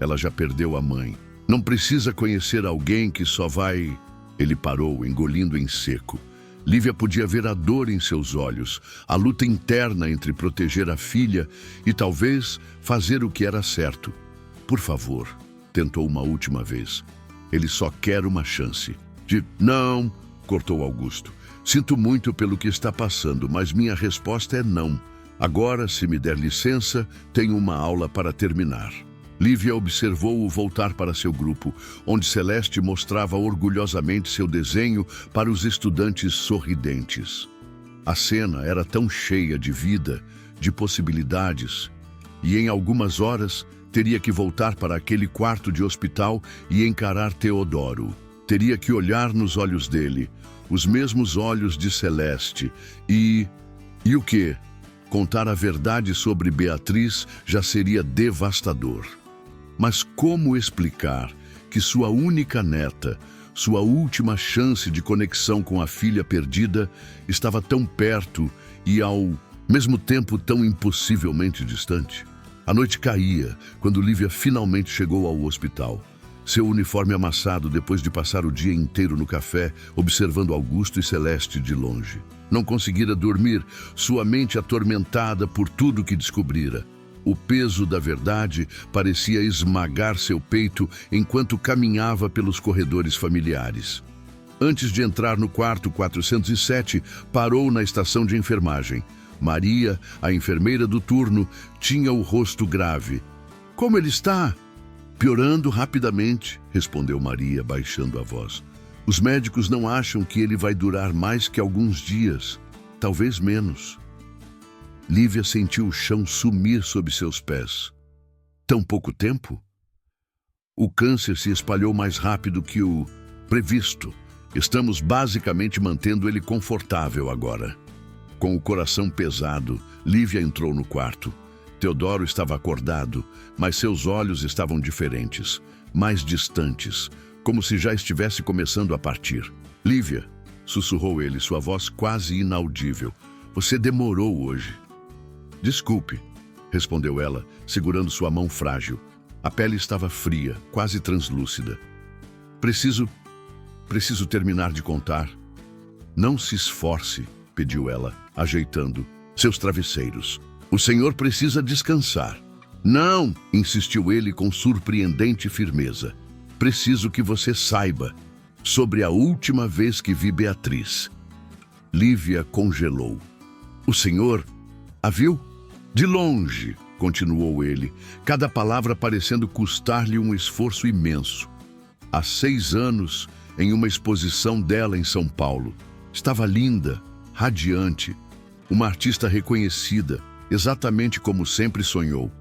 Ela já perdeu a mãe. Não precisa conhecer alguém que só vai... Ele parou, engolindo em seco. Lívia podia ver a dor em seus olhos, a luta interna entre proteger a filha e talvez fazer o que era certo. Por favor, tentou uma última vez. Ele só quer uma chance. Não, cortou Augusto. Sinto muito pelo que está passando, mas minha resposta é não. Agora, se me der licença, tenho uma aula para terminar. Lívia observou-o voltar para seu grupo, onde Celeste mostrava orgulhosamente seu desenho para os estudantes sorridentes. A cena era tão cheia de vida, de possibilidades, e em algumas horas teria que voltar para aquele quarto de hospital e encarar Teodoro. Teria que olhar nos olhos dele, os mesmos olhos de Celeste, e o quê? Contar a verdade sobre Beatriz já seria devastador. Mas como explicar que sua única neta, sua última chance de conexão com a filha perdida, estava tão perto e ao mesmo tempo tão impossivelmente distante? A noite caía quando Lívia finalmente chegou ao hospital. Seu uniforme amassado depois de passar o dia inteiro no café, observando Augusto e Celeste de longe. Não conseguira dormir, sua mente atormentada por tudo que descobrira. O peso da verdade parecia esmagar seu peito enquanto caminhava pelos corredores familiares. Antes de entrar no quarto 407, parou na estação de enfermagem. Maria, a enfermeira do turno, tinha o rosto grave. Como ele está? Piorando rapidamente, respondeu Maria, baixando a voz. Os médicos não acham que ele vai durar mais que alguns dias, talvez menos. Lívia sentiu o chão sumir sob seus pés. Tão pouco tempo? O câncer se espalhou mais rápido que o previsto. Estamos basicamente mantendo ele confortável agora. Com o coração pesado, Lívia entrou no quarto. Teodoro estava acordado, mas seus olhos estavam diferentes, mais distantes, como se já estivesse começando a partir. Lívia, sussurrou ele, sua voz quase inaudível. Você demorou hoje. Desculpe, respondeu ela, segurando sua mão frágil. A pele estava fria, quase translúcida. Preciso terminar de contar. Não se esforce, pediu ela, ajeitando seus travesseiros. O senhor precisa descansar. Não, insistiu ele com surpreendente firmeza. Preciso que você saiba sobre a última vez que vi Beatriz. Lívia congelou. O senhor a viu? De longe, continuou ele, cada palavra parecendo custar-lhe um esforço imenso. Há 6 anos, em uma exposição dela em São Paulo. Estava linda, radiante, uma artista reconhecida, exatamente como sempre sonhou.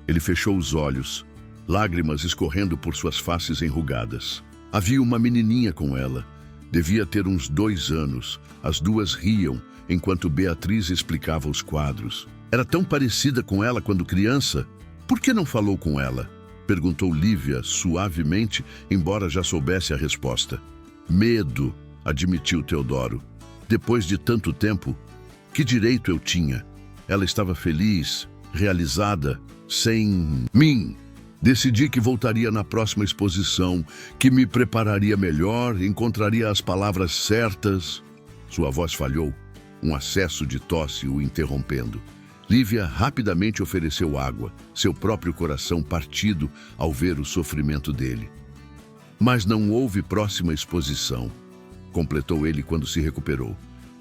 Ele fechou os olhos, lágrimas escorrendo por suas faces enrugadas. Havia uma menininha com ela. Devia ter uns 2 anos. As duas riam enquanto Beatriz explicava os quadros. Era tão parecida com ela quando criança. Por que não falou com ela? Perguntou Lívia suavemente, embora já soubesse a resposta. Medo, admitiu Teodoro. Depois de tanto tempo, que direito eu tinha? Ela estava feliz, realizada, sem mim. Decidi que voltaria na próxima exposição, que me prepararia melhor, encontraria as palavras certas. Sua voz falhou, um acesso de tosse o interrompendo. Lívia rapidamente ofereceu água, seu próprio coração partido ao ver o sofrimento dele. Mas não houve próxima exposição, completou ele quando se recuperou.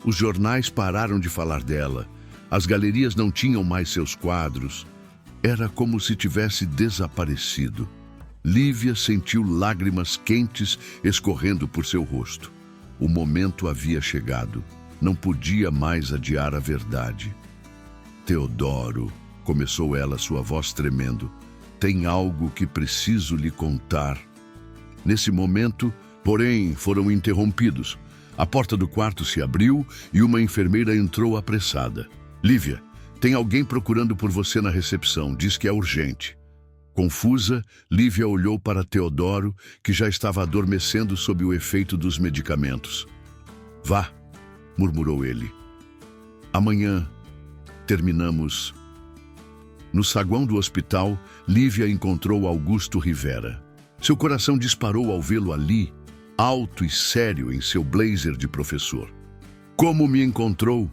Os jornais pararam de falar dela, as galerias não tinham mais seus quadros. Era como se tivesse desaparecido. Lívia sentiu lágrimas quentes escorrendo por seu rosto. O momento havia chegado. Não podia mais adiar a verdade. Teodoro, começou ela, sua voz tremendo, tem algo que preciso lhe contar. Nesse momento, porém, foram interrompidos. A porta do quarto se abriu e uma enfermeira entrou apressada. Lívia, tem alguém procurando por você na recepção, diz que é urgente. Confusa, Lívia olhou para Teodoro, que já estava adormecendo sob o efeito dos medicamentos. Vá, murmurou ele. Amanhã terminamos. No saguão do hospital, Lívia encontrou Augusto Rivera. Seu coração disparou ao vê-lo ali, alto e sério em seu blazer de professor. Como me encontrou?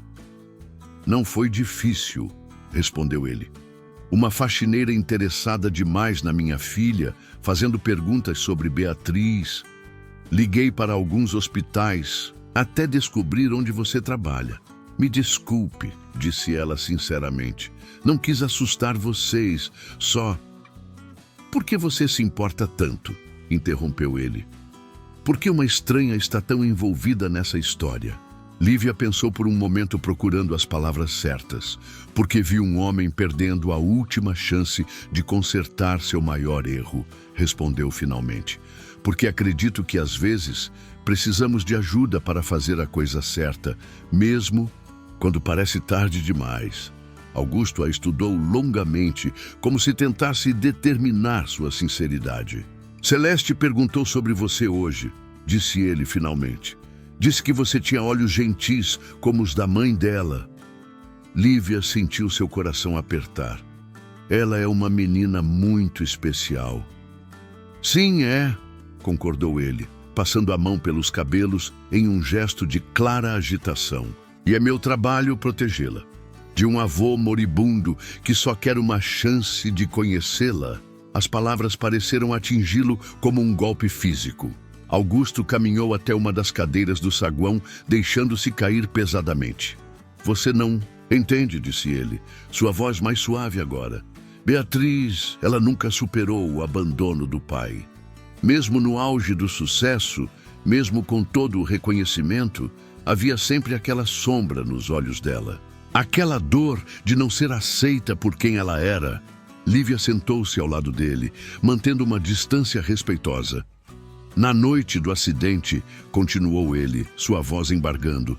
Não foi difícil, respondeu ele. Uma faxineira interessada demais na minha filha, fazendo perguntas sobre Beatriz. Liguei para alguns hospitais, até descobrir onde você trabalha. Me desculpe, disse ela sinceramente. Não quis assustar vocês, só... Por que você se importa tanto? Interrompeu ele. Por que uma estranha está tão envolvida nessa história? Lívia pensou por um momento procurando as palavras certas, porque viu um homem perdendo a última chance de consertar seu maior erro, respondeu finalmente. Porque acredito que às vezes precisamos de ajuda para fazer a coisa certa, mesmo quando parece tarde demais. Augusto a estudou longamente, como se tentasse determinar sua sinceridade. Celeste perguntou sobre você hoje, disse ele finalmente. Disse que você tinha olhos gentis, como os da mãe dela. Lívia sentiu seu coração apertar. Ela é uma menina muito especial. Sim, é, concordou ele, passando a mão pelos cabelos em um gesto de clara agitação. E é meu trabalho protegê-la. De um avô moribundo que só quer uma chance de conhecê-la. As palavras pareceram atingi-lo como um golpe físico. Augusto caminhou até uma das cadeiras do saguão, deixando-se cair pesadamente. Você não entende, disse ele, sua voz mais suave agora. Beatriz, ela nunca superou o abandono do pai. Mesmo no auge do sucesso, mesmo com todo o reconhecimento, havia sempre aquela sombra nos olhos dela. Aquela dor de não ser aceita por quem ela era. Lívia sentou-se ao lado dele, mantendo uma distância respeitosa. Na noite do acidente, continuou ele, sua voz embargando,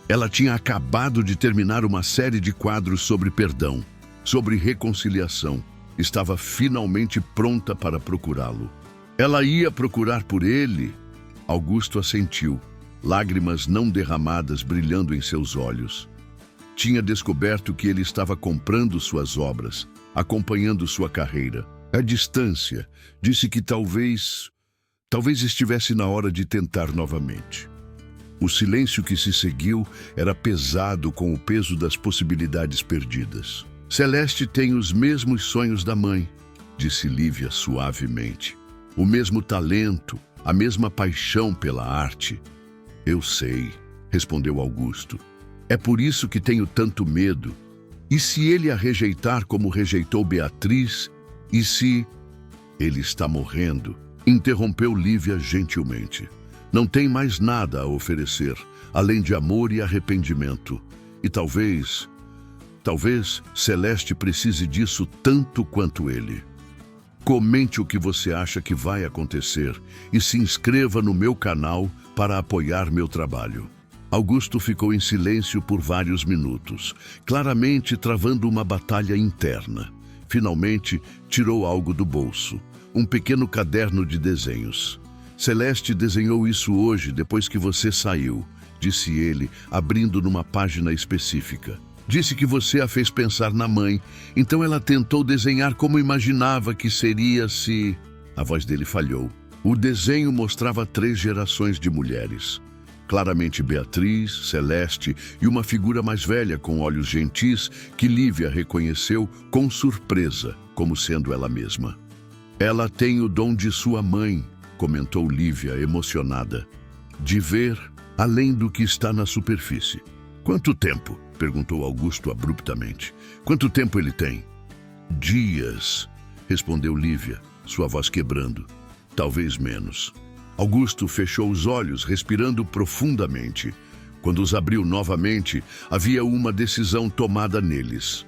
ela tinha acabado de terminar uma série de quadros sobre perdão, sobre reconciliação. Estava finalmente pronta para procurá-lo. Ela ia procurar por ele? Augusto assentiu, lágrimas não derramadas brilhando em seus olhos. Tinha descoberto que ele estava comprando suas obras, acompanhando sua carreira. À distância, disse que talvez estivesse na hora de tentar novamente. O silêncio que se seguiu era pesado com o peso das possibilidades perdidas. Celeste tem os mesmos sonhos da mãe, disse Lívia suavemente. O mesmo talento, a mesma paixão pela arte. Eu sei, respondeu Augusto. É por isso que tenho tanto medo. E se ele a rejeitar como rejeitou Beatriz? E se... Ele está morrendo, interrompeu Lívia gentilmente. Não tem mais nada a oferecer, além de amor e arrependimento. E talvez Celeste precise disso tanto quanto ele. Comente o que você acha que vai acontecer e se inscreva no meu canal para apoiar meu trabalho. Augusto ficou em silêncio por vários minutos, claramente travando uma batalha interna. Finalmente, tirou algo do bolso, um pequeno caderno de desenhos. Celeste desenhou isso hoje, depois que você saiu, disse ele, abrindo numa página específica. Disse que você a fez pensar na mãe, então ela tentou desenhar como imaginava que seria se... A voz dele falhou. O desenho mostrava 3 gerações de mulheres. Claramente Beatriz, Celeste e uma figura mais velha com olhos gentis que Lívia reconheceu com surpresa, como sendo ela mesma. Ela tem o dom de sua mãe, comentou Lívia, emocionada, de ver além do que está na superfície. Quanto tempo? Perguntou Augusto abruptamente. Quanto tempo ele tem? Dias, respondeu Lívia, sua voz quebrando. Talvez menos. Augusto fechou os olhos, respirando profundamente. Quando os abriu novamente, havia uma decisão tomada neles.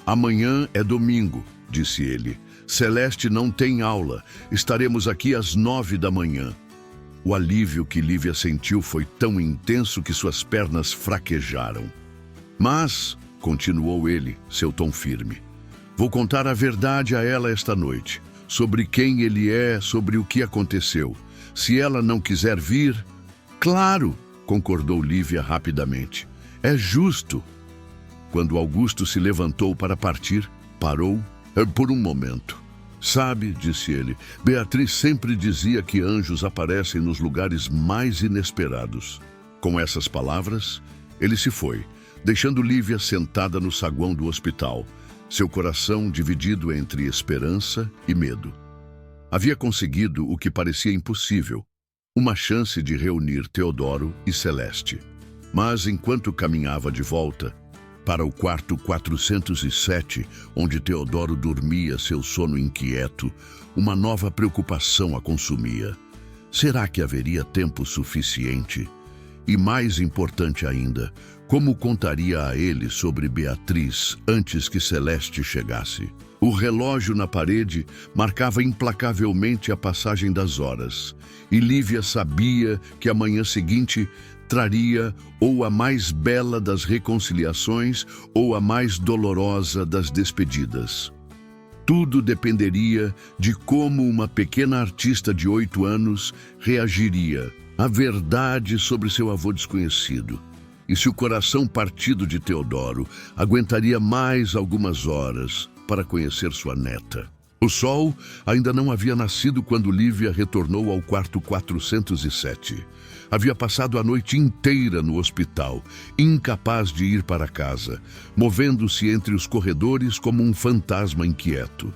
Amanhã é domingo, disse ele. Celeste não tem aula. Estaremos aqui às 9 da manhã. O alívio que Lívia sentiu foi tão intenso que suas pernas fraquejaram. Mas, continuou ele, seu tom firme, vou contar a verdade a ela esta noite, sobre quem ele é, sobre o que aconteceu. Se ela não quiser vir... Claro, concordou Lívia rapidamente. É justo. Quando Augusto se levantou para partir, parou por um momento. Sabe, disse ele, Beatriz sempre dizia que anjos aparecem nos lugares mais inesperados. Com essas palavras, ele se foi, deixando Lívia sentada no saguão do hospital, seu coração dividido entre esperança e medo. Havia conseguido o que parecia impossível, uma chance de reunir Teodoro e Celeste. Mas enquanto caminhava de volta para o quarto 407, onde Teodoro dormia seu sono inquieto, uma nova preocupação a consumia. Será que haveria tempo suficiente? E mais importante ainda, como contaria a ele sobre Beatriz antes que Celeste chegasse? O relógio na parede marcava implacavelmente a passagem das horas, e Lívia sabia que a manhã seguinte traria ou a mais bela das reconciliações ou a mais dolorosa das despedidas. Tudo dependeria de como uma pequena artista de 8 anos reagiria à verdade sobre seu avô desconhecido, e se o coração partido de Teodoro aguentaria mais algumas horas para conhecer sua neta. O sol ainda não havia nascido quando Lívia retornou ao quarto 407. Havia passado a noite inteira no hospital, incapaz de ir para casa, movendo-se entre os corredores como um fantasma inquieto.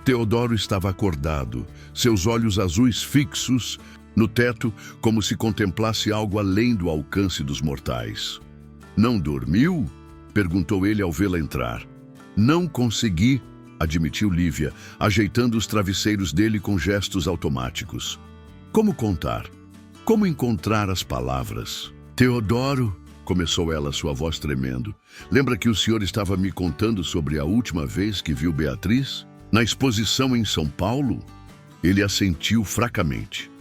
Teodoro estava acordado, seus olhos azuis fixos no teto, como se contemplasse algo além do alcance dos mortais. Não dormiu? Perguntou ele ao vê-la entrar. Não consegui, admitiu Lívia, ajeitando os travesseiros dele com gestos automáticos. Como contar? Como encontrar as palavras? Teodoro, começou ela, sua voz tremendo. Lembra que o senhor estava me contando sobre a última vez que viu Beatriz? Na exposição em São Paulo? Ele assentiu fracamente.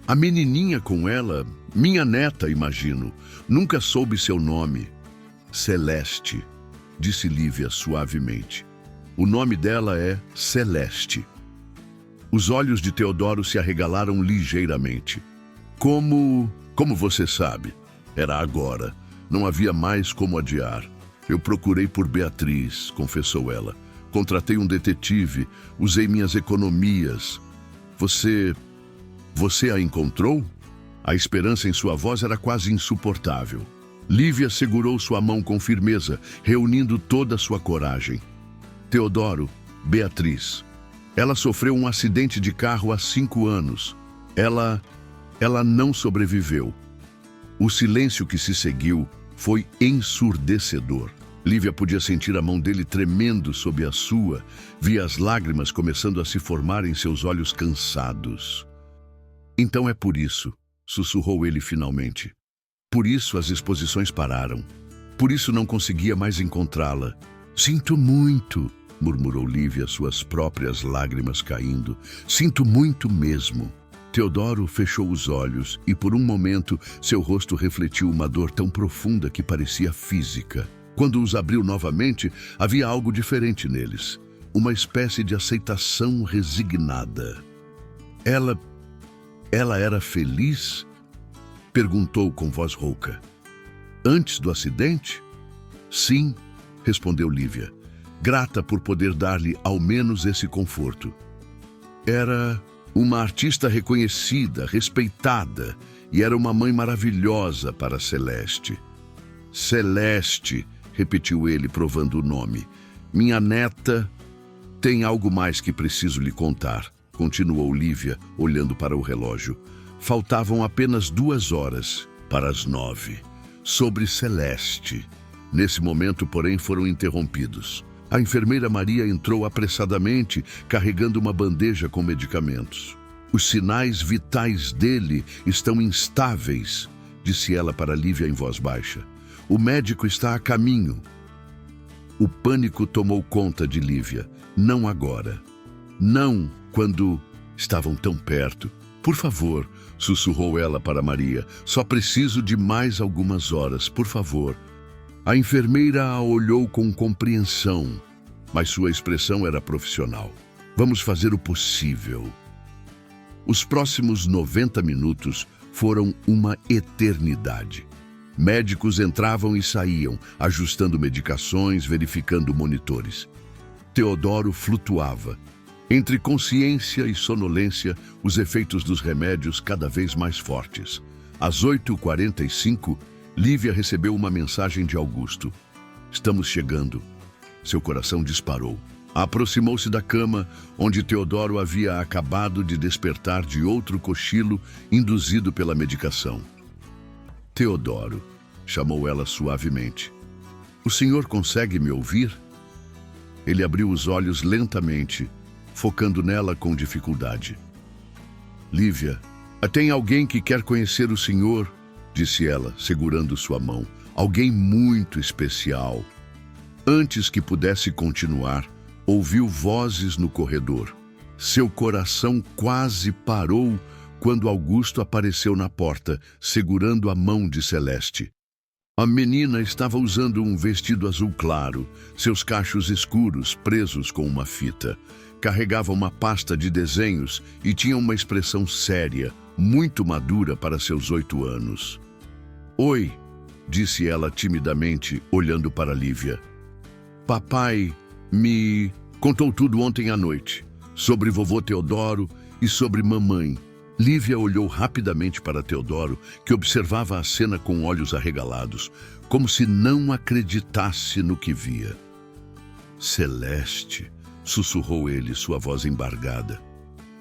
A menininha com ela, minha neta, imagino. Nunca soube seu nome. Celeste, disse Lívia suavemente. O nome dela é Celeste. Os olhos de Teodoro se arregalaram ligeiramente. Como você sabe? Era agora. Não havia mais como adiar. Eu procurei por Beatriz, confessou ela. Contratei um detetive, usei minhas economias. Você a encontrou? A esperança em sua voz era quase insuportável. Lívia segurou sua mão com firmeza, reunindo toda a sua coragem. Teodoro, Beatriz. Ela sofreu um acidente de carro há 5 anos. Ela não sobreviveu. O silêncio que se seguiu foi ensurdecedor. Lívia podia sentir a mão dele tremendo sob a sua, via as lágrimas começando a se formar em seus olhos cansados. Então é por isso, sussurrou ele finalmente. Por isso as exposições pararam. Por isso não conseguia mais encontrá-la. Sinto muito, murmurou Lívia, suas próprias lágrimas caindo. Sinto muito mesmo. Teodoro fechou os olhos e por um momento seu rosto refletiu uma dor tão profunda que parecia física. Quando os abriu novamente, havia algo diferente neles. Uma espécie de aceitação resignada. Ela era feliz? Perguntou com voz rouca. Antes do acidente? Sim, respondeu Lívia, grata por poder dar-lhe ao menos esse conforto. Era uma artista reconhecida, respeitada, e era uma mãe maravilhosa para Celeste. Celeste, repetiu ele, provando o nome. Minha neta tem algo mais que preciso lhe contar, continuou Lívia, olhando para o relógio. Faltavam apenas 2 horas para as 9. Sobre Celeste. Nesse momento, porém, foram interrompidos. A enfermeira Maria entrou apressadamente, carregando uma bandeja com medicamentos. Os sinais vitais dele estão instáveis, disse ela para Lívia em voz baixa. O médico está a caminho. O pânico tomou conta de Lívia. Não agora. Não quando estavam tão perto. Por favor, sussurrou ela para Maria. Só preciso de mais algumas horas, por favor. A enfermeira a olhou com compreensão, mas sua expressão era profissional. Vamos fazer o possível. Os próximos 90 minutos foram uma eternidade. Médicos entravam e saíam, ajustando medicações, verificando monitores. Teodoro flutuava. Entre consciência e sonolência, os efeitos dos remédios cada vez mais fortes. Às 8h45, Lívia recebeu uma mensagem de Augusto. Estamos chegando. Seu coração disparou. Aproximou-se da cama, onde Teodoro havia acabado de despertar de outro cochilo induzido pela medicação. Teodoro, chamou ela suavemente. O senhor consegue me ouvir? Ele abriu os olhos lentamente, focando nela com dificuldade. Lívia, tem alguém que quer conhecer o senhor, disse ela, segurando sua mão. Alguém muito especial. Antes que pudesse continuar, ouviu vozes no corredor. Seu coração quase parou quando Augusto apareceu na porta, segurando a mão de Celeste. A menina estava usando um vestido azul claro, seus cachos escuros presos com uma fita. Carregava uma pasta de desenhos e tinha uma expressão séria, muito madura para seus 8 anos. Oi, disse ela timidamente, olhando para Lívia. Papai me contou tudo ontem à noite, sobre vovô Teodoro e sobre mamãe. Lívia olhou rapidamente para Teodoro, que observava a cena com olhos arregalados, como se não acreditasse no que via. Celeste, sussurrou ele, sua voz embargada.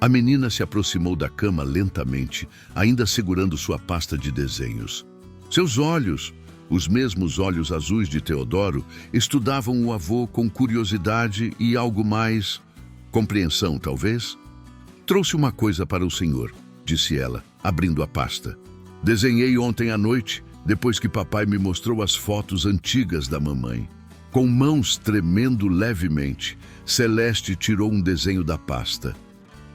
A menina se aproximou da cama lentamente, ainda segurando sua pasta de desenhos. Seus olhos, os mesmos olhos azuis de Teodoro, estudavam o avô com curiosidade e algo mais... compreensão, talvez? Trouxe uma coisa para o senhor, disse ela, abrindo a pasta. Desenhei ontem à noite, depois que papai me mostrou as fotos antigas da mamãe. Com mãos tremendo levemente, Celeste tirou um desenho da pasta.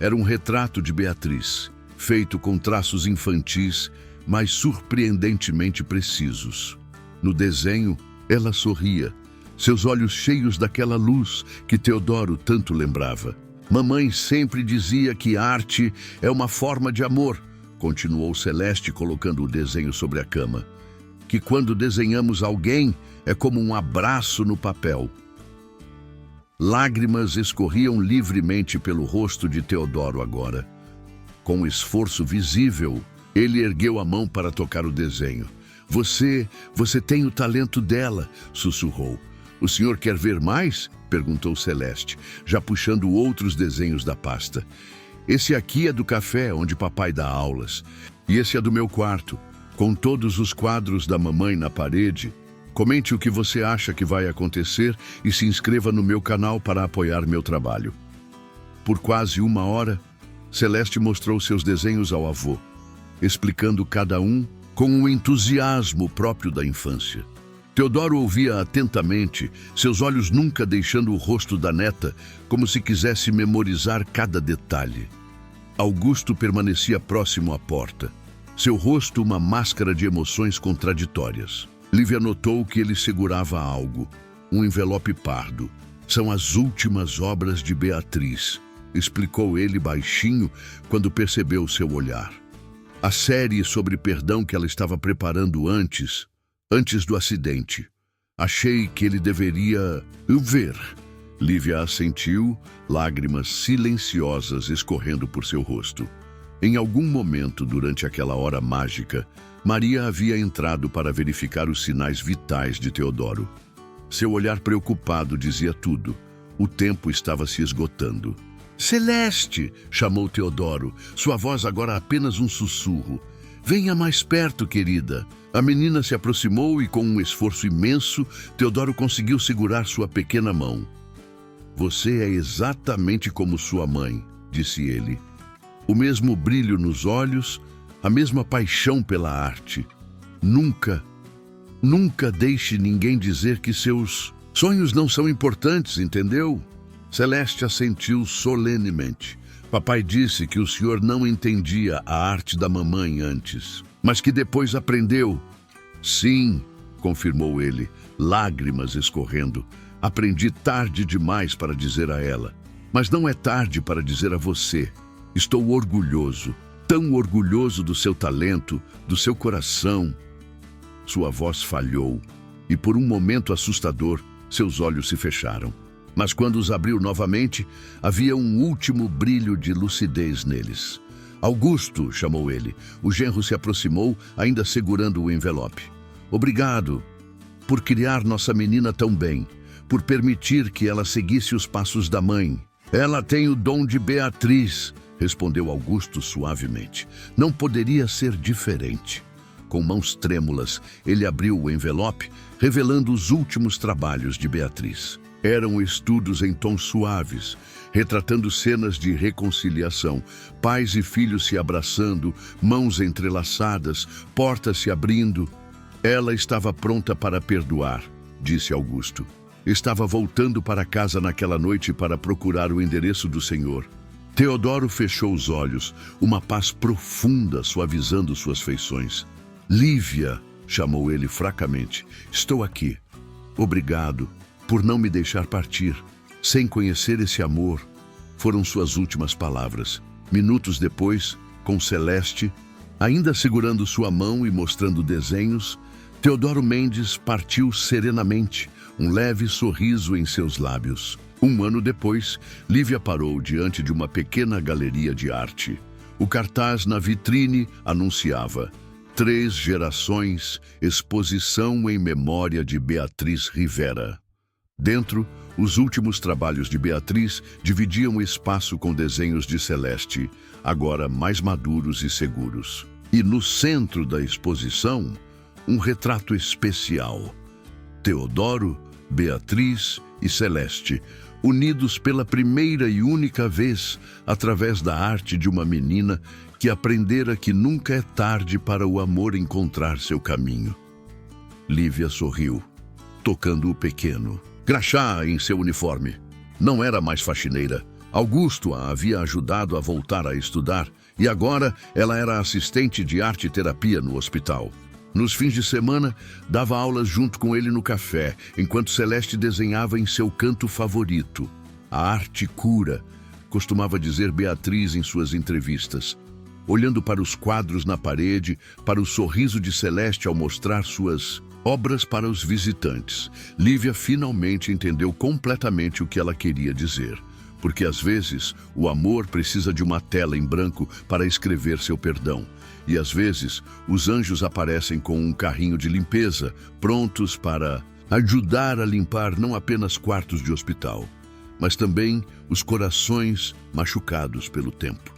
Era um retrato de Beatriz, feito com traços infantis, mas surpreendentemente precisos. No desenho, ela sorria, seus olhos cheios daquela luz que Teodoro tanto lembrava. Mamãe sempre dizia que arte é uma forma de amor, continuou Celeste colocando o desenho sobre a cama. Que quando desenhamos alguém, é como um abraço no papel. Lágrimas escorriam livremente pelo rosto de Teodoro agora. Com esforço visível, ele ergueu a mão para tocar o desenho. Você tem o talento dela, sussurrou. O senhor quer ver mais? Perguntou Celeste, já puxando outros desenhos da pasta. Esse aqui é do café, onde papai dá aulas. E esse é do meu quarto, com todos os quadros da mamãe na parede. Comente o que você acha que vai acontecer e se inscreva no meu canal para apoiar meu trabalho. Por quase 1 hora, Celeste mostrou seus desenhos ao avô. explicando cada um com o entusiasmo próprio da infância. Teodoro ouvia atentamente, seus olhos nunca deixando o rosto da neta, como se quisesse memorizar cada detalhe. Augusto permanecia próximo à porta, seu rosto uma máscara de emoções contraditórias. Lívia notou que ele segurava algo, um envelope pardo. São as últimas obras de Beatriz, explicou ele baixinho quando percebeu seu olhar. A série sobre perdão que ela estava preparando antes do acidente. Achei que ele deveria ver. Lívia assentiu, lágrimas silenciosas escorrendo por seu rosto. Em algum momento durante aquela hora mágica, Maria havia entrado para verificar os sinais vitais de Teodoro. Seu olhar preocupado dizia tudo. O tempo estava se esgotando. Celeste! Chamou Teodoro, sua voz agora apenas um sussurro. Venha mais perto, querida. A menina se aproximou e, com um esforço imenso, Teodoro conseguiu segurar sua pequena mão. Você é exatamente como sua mãe, disse ele. O mesmo brilho nos olhos, a mesma paixão pela arte. Nunca deixe ninguém dizer que seus sonhos não são importantes, entendeu? Celeste assentiu solenemente. Papai disse que o senhor não entendia a arte da mamãe antes, mas que depois aprendeu. Sim, confirmou ele, lágrimas escorrendo. Aprendi tarde demais para dizer a ela, mas não é tarde para dizer a você. Estou orgulhoso, tão orgulhoso do seu talento, do seu coração. Sua voz falhou e, por um momento assustador, seus olhos se fecharam. Mas quando os abriu novamente, havia um último brilho de lucidez neles. Augusto, chamou ele. O genro se aproximou, ainda segurando o envelope. Obrigado por criar nossa menina tão bem, por permitir que ela seguisse os passos da mãe. Ela tem o dom de Beatriz, respondeu Augusto suavemente. Não poderia ser diferente. Com mãos trêmulas, ele abriu o envelope, revelando os últimos trabalhos de Beatriz. Eram estudos em tons suaves, retratando cenas de reconciliação, pais e filhos se abraçando, mãos entrelaçadas, portas se abrindo. Ela estava pronta para perdoar, disse Augusto. Estava voltando para casa naquela noite para procurar o endereço do Senhor. Teodoro fechou os olhos, uma paz profunda suavizando suas feições. Lívia, chamou ele fracamente, estou aqui. Obrigado por não me deixar partir, sem conhecer esse amor, foram suas últimas palavras. Minutos depois, com Celeste, ainda segurando sua mão e mostrando desenhos, Teodoro Mendes partiu serenamente, um leve sorriso em seus lábios. Um ano depois, Lívia parou diante de uma pequena galeria de arte. O cartaz na vitrine anunciava 3 gerações, exposição em memória de Beatriz Rivera. Dentro, os últimos trabalhos de Beatriz dividiam o espaço com desenhos de Celeste, agora mais maduros e seguros. E no centro da exposição, um retrato especial. Teodoro, Beatriz e Celeste, unidos pela primeira e única vez através da arte de uma menina que aprendera que nunca é tarde para o amor encontrar seu caminho. Lívia sorriu, tocando o pequeno. Crachá em seu uniforme. Não era mais faxineira. Augusto a havia ajudado a voltar a estudar e agora ela era assistente de arte-terapia no hospital. Nos fins de semana, dava aulas junto com ele no café, enquanto Celeste desenhava em seu canto favorito. A arte cura, costumava dizer Beatriz em suas entrevistas. Olhando para os quadros na parede, para o sorriso de Celeste ao mostrar suas obras para os visitantes, Lívia finalmente entendeu completamente o que ela queria dizer. Porque às vezes o amor precisa de uma tela em branco para escrever seu perdão. E às vezes os anjos aparecem com um carrinho de limpeza, prontos para ajudar a limpar não apenas quartos de hospital, mas também os corações machucados pelo tempo.